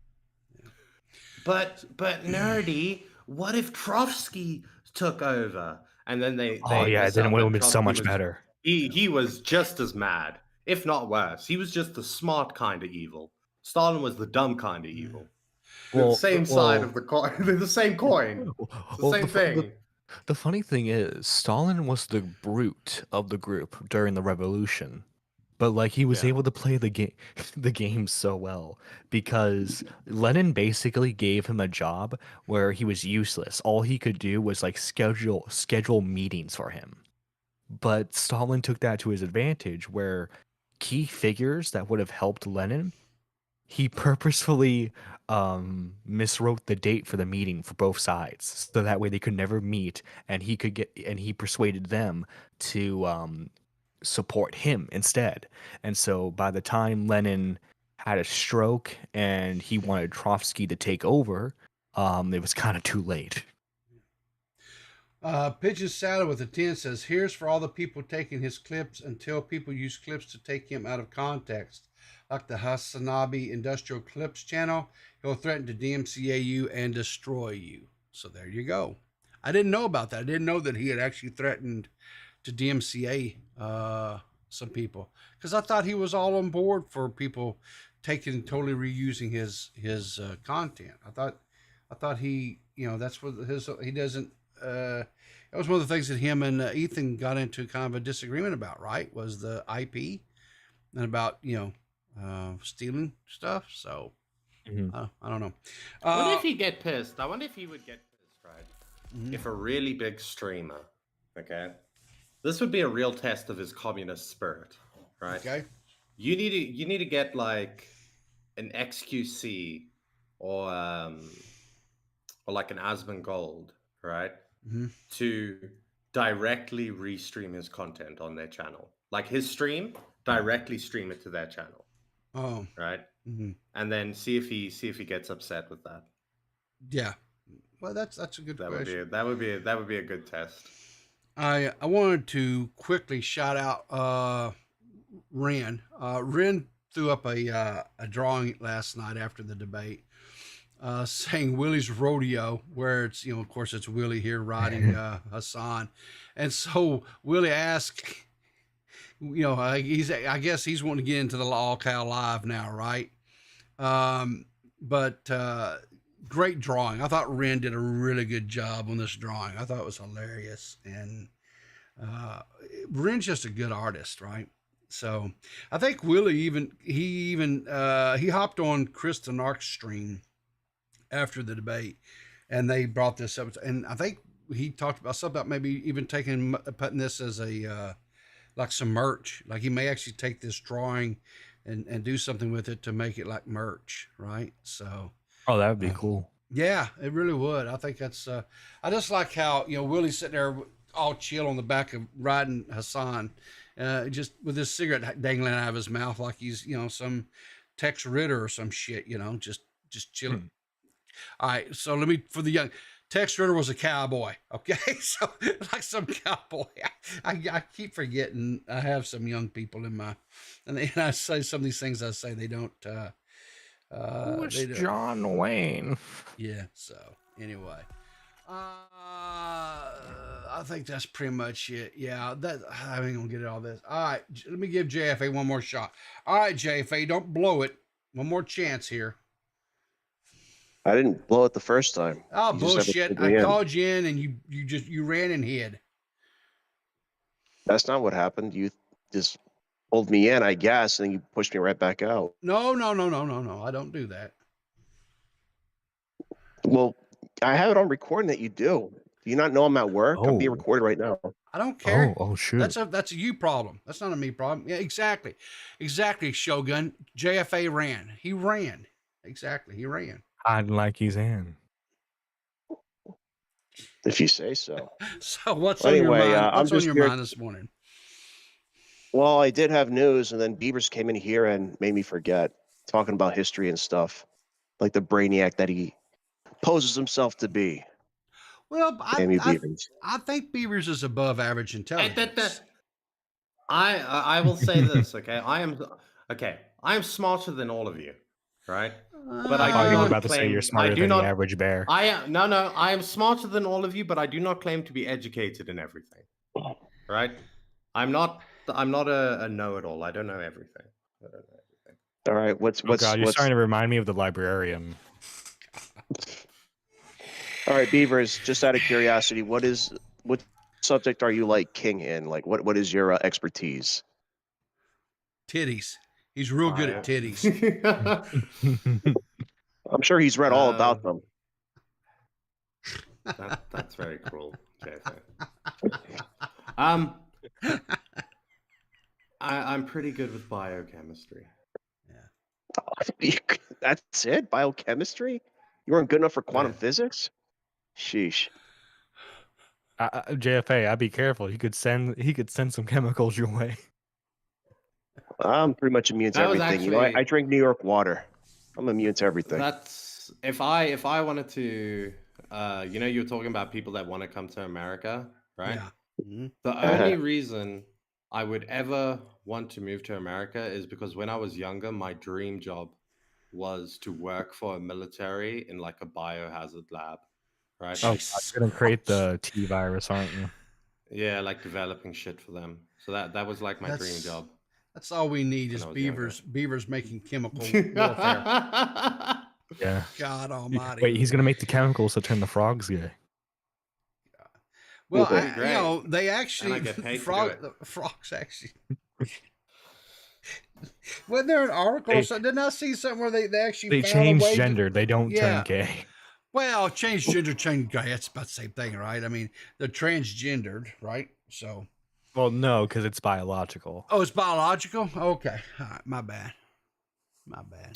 But nerdy, what if Trotsky took over? And then they Oh yeah, then it would have been so much was, better. He was just as mad, if not worse. He was just the smart kind of evil. Stalin was the dumb kind of evil. Well, the same side of the coin. They're the same coin. It's the same thing. The funny thing is, Stalin was the brute of the group during the revolution, but like he was able to play the game, the game so well because Lenin basically gave him a job where he was useless. All he could do was like schedule meetings for him. But Stalin took that to his advantage, where key figures that would have helped Lenin, he purposefully miswrote the date for the meeting for both sides, so that way they could never meet, and he persuaded them to support him instead. And so by the time Lenin had a stroke and he wanted Trotsky to take over, it was kind of too late. Pigeon Saddle with a 10 says, here's for all the people taking his clips until people use clips to take him out of context. Like the Hassanabi Industrial Clips channel, he'll threaten to DMCA you and destroy you. So there you go. I didn't know about that. I didn't know that he had actually threatened to DMCA some people, because I thought he was all on board for people taking totally reusing his content. I thought he, that's what he doesn't. That was one of the things that him and Ethan got into kind of a disagreement about, right? Was the IP and about stealing stuff. So I don't know. I wonder if he'd get pissed. I wonder if he would get pissed, right? If a really big streamer, okay, this would be a real test of his communist spirit, right? Okay. You need to get like an XQC or like an Asmongold, right? To directly restream his content on their channel, like his stream, directly stream it to their channel. Oh, right. And then see if he gets upset with that. Yeah. Well, that's a good question. That would be a good test. I wanted to quickly shout out Ren. Ren threw up a drawing last night after the debate, saying Willy's Rodeo, where it's, of course it's Willy here riding Hassan. And so Willy asked, I guess he's wanting to get into the All Cal Live now, right? But great drawing. I thought Ren did a really good job on this drawing. I thought it was hilarious. And Ren's just a good artist, right? So I think Willy he hopped on Kristen Ark's stream after the debate, and they brought this up, and I think he talked about something about maybe even putting this as a like some merch. Like he may actually take this drawing and do something with it to make it like merch, right? So that would be cool. Yeah, it really would. I think that's I just like how Willy's sitting there all chill on the back of riding Hassan, just with his cigarette dangling out of his mouth like he's some Tex Ritter or some shit, just chilling. All right, so let me, for the young, Tex Ritter was a cowboy, okay? So like some cowboy. I keep forgetting I have some young people in my, and I say some of these things I say they don't. Who's John Wayne? Yeah. So anyway, I think that's pretty much it. Yeah, I ain't gonna get it all this. All right, let me give JFA one more shot. All right, JFA, don't blow it. One more chance here. I didn't blow it the first time. Oh, bullshit. I called you in and you ran and hid. That's not what happened. You just pulled me in, I guess, and then you pushed me right back out. No. I don't do that. Well, I have it on recording that you do. Do you not know I'm at work? I'm being recorded right now. I don't care. Oh, shoot. That's a you problem. That's not a me problem. Yeah, exactly. Exactly, Shogun. JFA ran. He ran. Exactly. He ran. Hiding like he's in. If you say so. So what's on your mind? What's on your mind this morning? Well, I did have news, and then Beavers came in here and made me forget, talking about history and stuff, like the brainiac that he poses himself to be? Well, Jamie Beavers. I think Beavers is above average intelligence. I will say this, okay? I am smarter than all of you, right? But I thought do you were not about to say claim you're I smarter do than not the average bear. I am I am smarter than all of you, but I do not claim to be educated in everything. Right? I'm not a know-it-all. I don't know everything. All right, what's God, you're starting to remind me of the librarian. All right, Beavers, just out of curiosity, what subject are you like king in? Like what is your expertise? Titties. He's real good at titties. I'm sure he's read all about them. That's very cruel, JFA. I'm pretty good with biochemistry. That's it? Biochemistry? You weren't good enough for quantum physics? Sheesh. JFA, I'd be careful. He could send some chemicals your way. I'm pretty much immune to everything. You know, I drink New York water. I'm immune to everything. That's if I wanted to, you were talking about people that want to come to America, right? Yeah. Mm-hmm. The only reason I would ever want to move to America is because when I was younger, my dream job was to work for a military in like a biohazard lab, right? Oh, you're gonna create the T virus, aren't you? Yeah, like developing shit for them. So that was like my dream job. That's all we need is beavers making chemical warfare. Yeah. God almighty. Wait, he's gonna make the chemicals to turn the frogs gay. Well, they actually frogs actually. Wasn't there an article? Didn't I see something where they actually change gender? They don't turn gay. Well, change gender, change gay. That's about the same thing, right? I mean, they're transgendered, right? So. Well, no, because it's biological. Oh, it's biological. Okay, all right, my bad.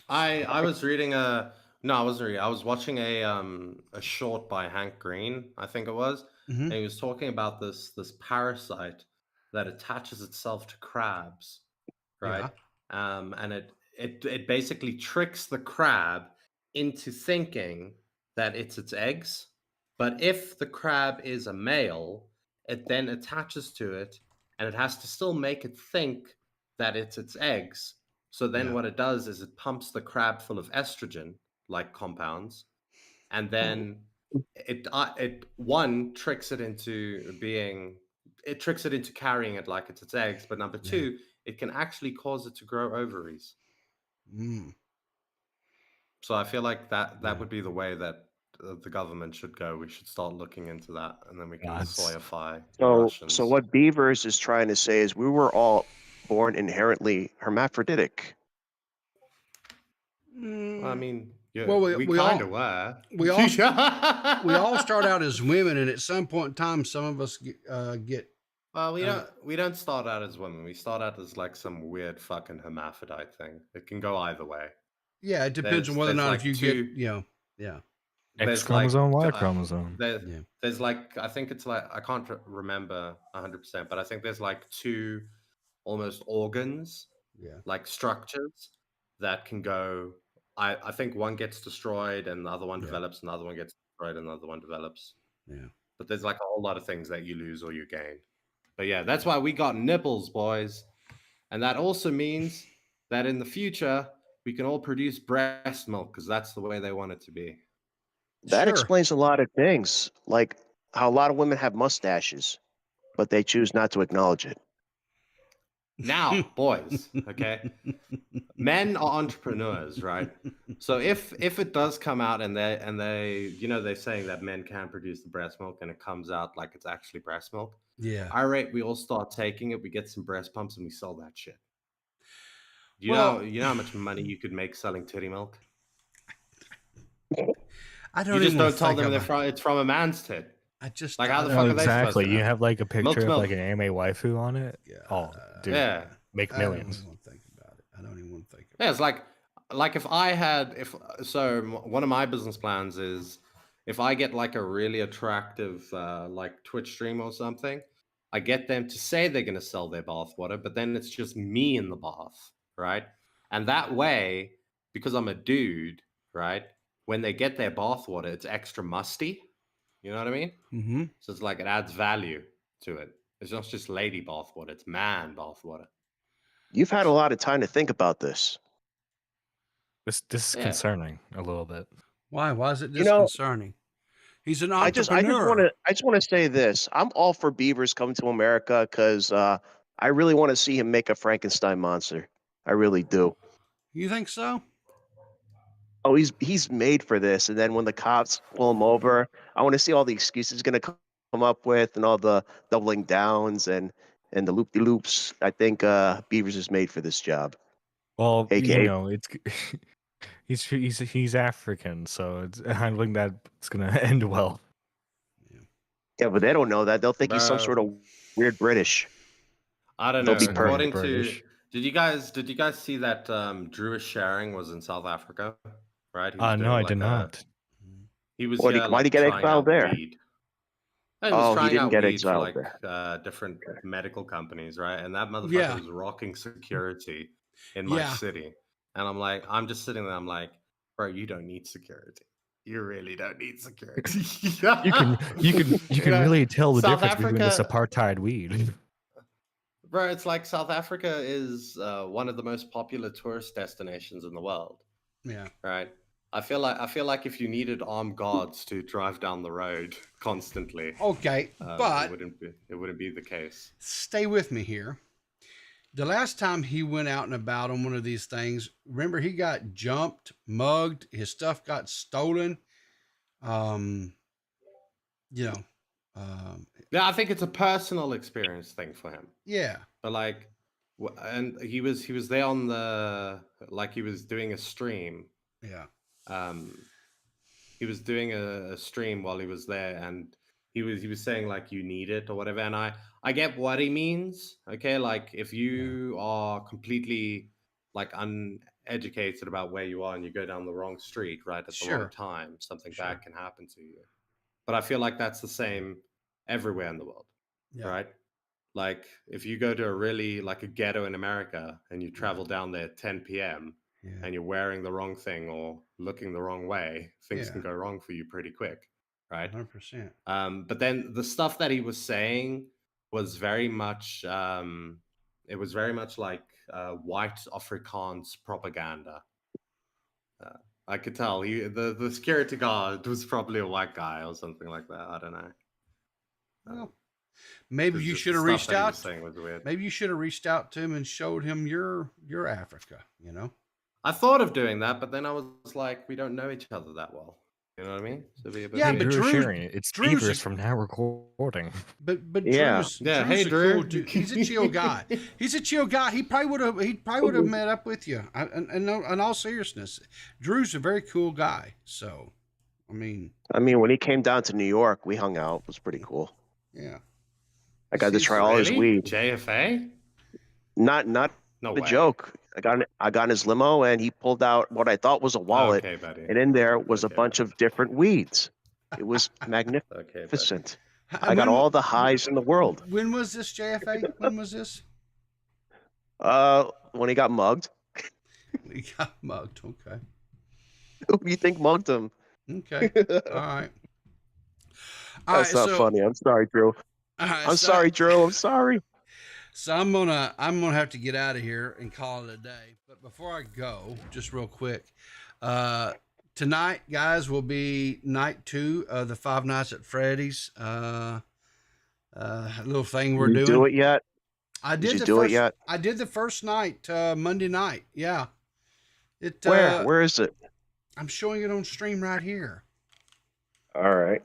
I was reading I was watching a short by Hank Green, I think it was. Mm-hmm. And he was talking about this parasite that attaches itself to crabs, right? Yeah. And it basically tricks the crab into thinking that it's its eggs. But if the crab is a male, it then attaches to it, and it has to still make it think that it's its eggs. So then what it does is it pumps the crab full of estrogen, like compounds, and then it tricks it into carrying it like it's its eggs. But number two, it can actually cause it to grow ovaries. So I feel like that would be the way that the government should go. We should start looking into that, and then we can soyify Russians. So what Beavers is trying to say is we were all born inherently hermaphroditic. I mean, we kind of were. We all start out as women, and at some point in time, some of us get. Well, we don't start out as women. We start out as like some weird fucking hermaphrodite thing. It can go either way. Yeah, it depends on whether or not if you get, X chromosome, Y chromosome. There's like, I think it's like, I can't remember 100%, but I think there's like two almost organs, like structures that can go. I think one gets destroyed and the other one develops, another one gets destroyed and another one develops. Yeah. But there's like a whole lot of things that you lose or you gain. But yeah, that's why we got nipples, boys. And that also means that in the future, we can all produce breast milk because that's the way they want it to be. That explains a lot of things, like how a lot of women have mustaches, but they choose not to acknowledge it. Now, boys, okay, men are entrepreneurs, right? So if it does come out and they they're saying that men can produce the breast milk and it comes out like it's actually breast milk, I rate we all start taking it, we get some breast pumps and we sell that shit. You know how much money you could make selling titty milk? I don't. You just don't tell them it's from a man's tit. I just like how the fuck are they supposed to know? You have like a picture of like an anime waifu on it. Yeah. Oh, dude. Yeah. Make millions. I don't even want to think about it. I don't even want to think about it. Yeah, it's like one of my business plans is if I get like a really attractive like Twitch stream or something, I get them to say they're going to sell their bath water, but then it's just me in the bath, right? And that way, because I'm a dude, right? when they get their bathwater, it's extra musty. You know what I mean? Mm-hmm. So it's like it adds value to it. It's not just lady bathwater; it's man bathwater. You've had a lot of time to think about this. This is concerning a little bit. Why? Why is it disconcerting? He's an entrepreneur. I just want to say this. I'm all for beavers coming to America because I really want to see him make a Frankenstein monster. I really do. You think so? Oh, he's made for this. And then when the cops pull him over, I want to see all the excuses he's going to come up with and all the doubling downs and the loop-de-loops. I think Beavers is made for this job. Well, AKA, you know, it's he's African, so I think that it's gonna end well. Yeah, but they don't know that. They'll think he's some sort of weird British. I don't know. They'll be According British. to, did you guys see that Drew is sharing was in South Africa, right? He was No, doing I like did not. He was. Why'd he get trying exiled out there? weed. He was trying didn't out get weed exiled for like there. different medical companies, right? And that motherfucker Yeah. was rocking security in my city. And I'm just sitting there. I'm like, bro, you don't need security. You really don't need security. You can know, really tell the South difference between this Africa- apartheid weed. Bro, it's like South Africa is one of the most popular tourist destinations in the world, Yeah. right? I feel like if you needed armed guards to drive down the road constantly, Okay, but it wouldn't be the case. stay with me here. The last time he went out and about on one of these things, remember he got jumped, mugged, his stuff got stolen. Yeah, I think it's a personal experience thing for him. Yeah. But like, and he was there on he was doing a stream. Yeah. He was doing a stream while he was there, and he was saying like you need it or whatever, and I get what he means. Okay, like if you are completely like uneducated about where you are and you go down the wrong street right at the wrong time, something bad can happen to you. But I feel like that's the same everywhere in the world, right? Like if you go to a really like a ghetto in America and you travel down there at 10 p.m. and you're wearing the wrong thing or looking the wrong way, things can go wrong for you pretty quick, right? 100%. But then the stuff that he was saying was very much, it was very much like white Afrikaans propaganda. I could tell the security guard was probably a white guy or something like that. I don't know. Well, maybe you just should have the reached stuff that he out. was saying was weird. Maybe you should have reached out to him and showed him your Africa. You know. I thought of doing that, but then I was like, we don't know each other that well. You know what I mean? So it'd be a bit Yeah, weird. but Drew's Drew- sharing it. It's Drew's- Beavers from now recording. But Yeah. Drew's, Yeah, Drew's hey, a Drew. cool dude. He's a chill guy. He's a chill guy. He probably would have met up with you. In all seriousness, Drew's a very cool guy. So, I mean, when he came down to New York, we hung out. It was pretty cool. yeah. I got to try all his Really? weed. JFA? Not No a way. joke. I got in his limo and he pulled out what I thought was a wallet, Okay, buddy. and in there was a Okay, bunch of different weeds. It was magnificent. Okay, buddy. I got all the highs in the world. When was this, JFA? When was this? When he got mugged. He got mugged. Okay. Who do you think mugged him? Okay. All right. That's not funny. I'm sorry, Drew. All right, I'm sorry, Drew. I'm sorry. So I'm gonna have to get out of here and call it a day. But before I go, just real quick, tonight, guys, will be night 2 of the 5 Nights at Freddy's. A little thing we're doing. Did you do it yet? I did. Did you do it yet? I did the first night, Monday night. Yeah. It. Where is it? I'm showing it on stream right here. All right.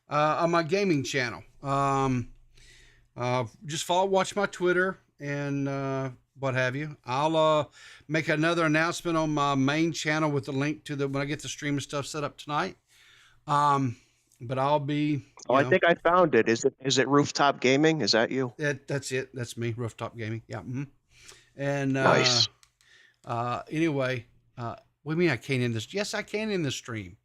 On my gaming channel. Just watch my Twitter and what have you. I'll make another announcement on my main channel with the link to when I get the stream and stuff set up tonight. But I'll be. I think I found it. Is it Rooftop Gaming? Is that you? That's it. That's me. Rooftop Gaming. Yeah. Mm-hmm. And Nice. Anyway, what do you mean I can't in this? Yes, I can in the stream.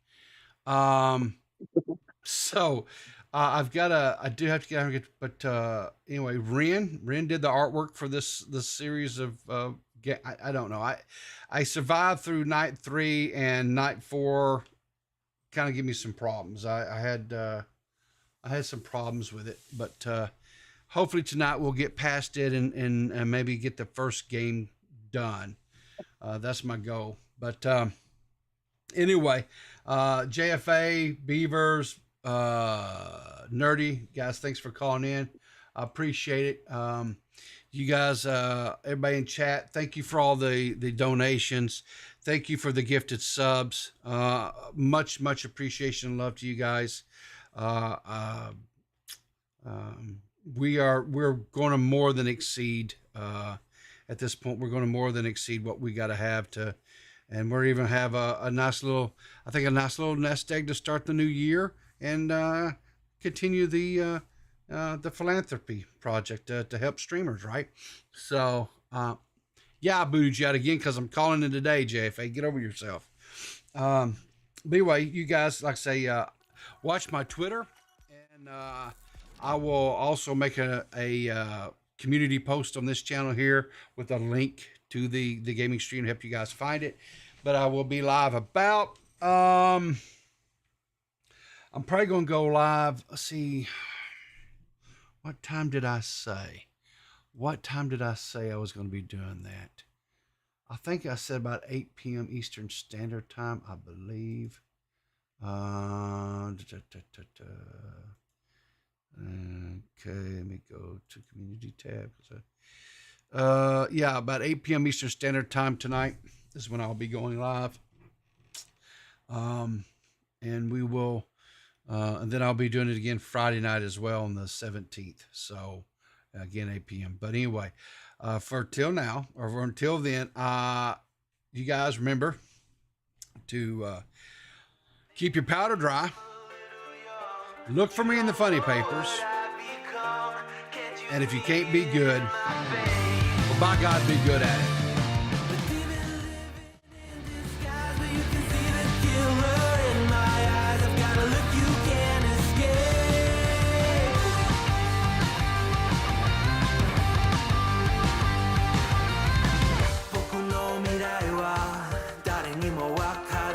So. I do have to get out, but anyway, Ren did the artwork for this series of I don't know. I survived through night 3 and night 4 kind of give me some problems. I had some problems with it, but hopefully tonight we'll get past it and maybe get the first game done. That's my goal. But anyway, JFA, Beavers, Nerdy, guys, thanks for calling in. I appreciate it. You guys, everybody in chat, thank you for all the donations. Thank you for the gifted subs. Much appreciation and love to you guys. We're going to more than exceed at this point. We're going to more than exceed what we got to have to, and we're even have a nice little nest egg to start the new year and continue the philanthropy project to help streamers, right? So yeah, I booted you out again because I'm calling in today, JFA. Get over yourself. But anyway, you guys, like I say, watch my Twitter, and I will also make a community post on this channel here with a link to the gaming stream to help you guys find it. But I will be live about, I'm probably going to go live. Let's see. What time did I say? What time did I say I was going to be doing that? I think I said about 8 p.m. Eastern Standard Time, I believe. Okay, let me go to community tab. Yeah, about 8 p.m. Eastern Standard Time tonight is when I'll be going live. And we will, and then I'll be doing it again Friday night as well on the 17th. So again, 8 p.m. But anyway, until then, you guys remember to keep your powder dry. Look for me in the funny papers. And if you can't be good, well, by God, be good at it.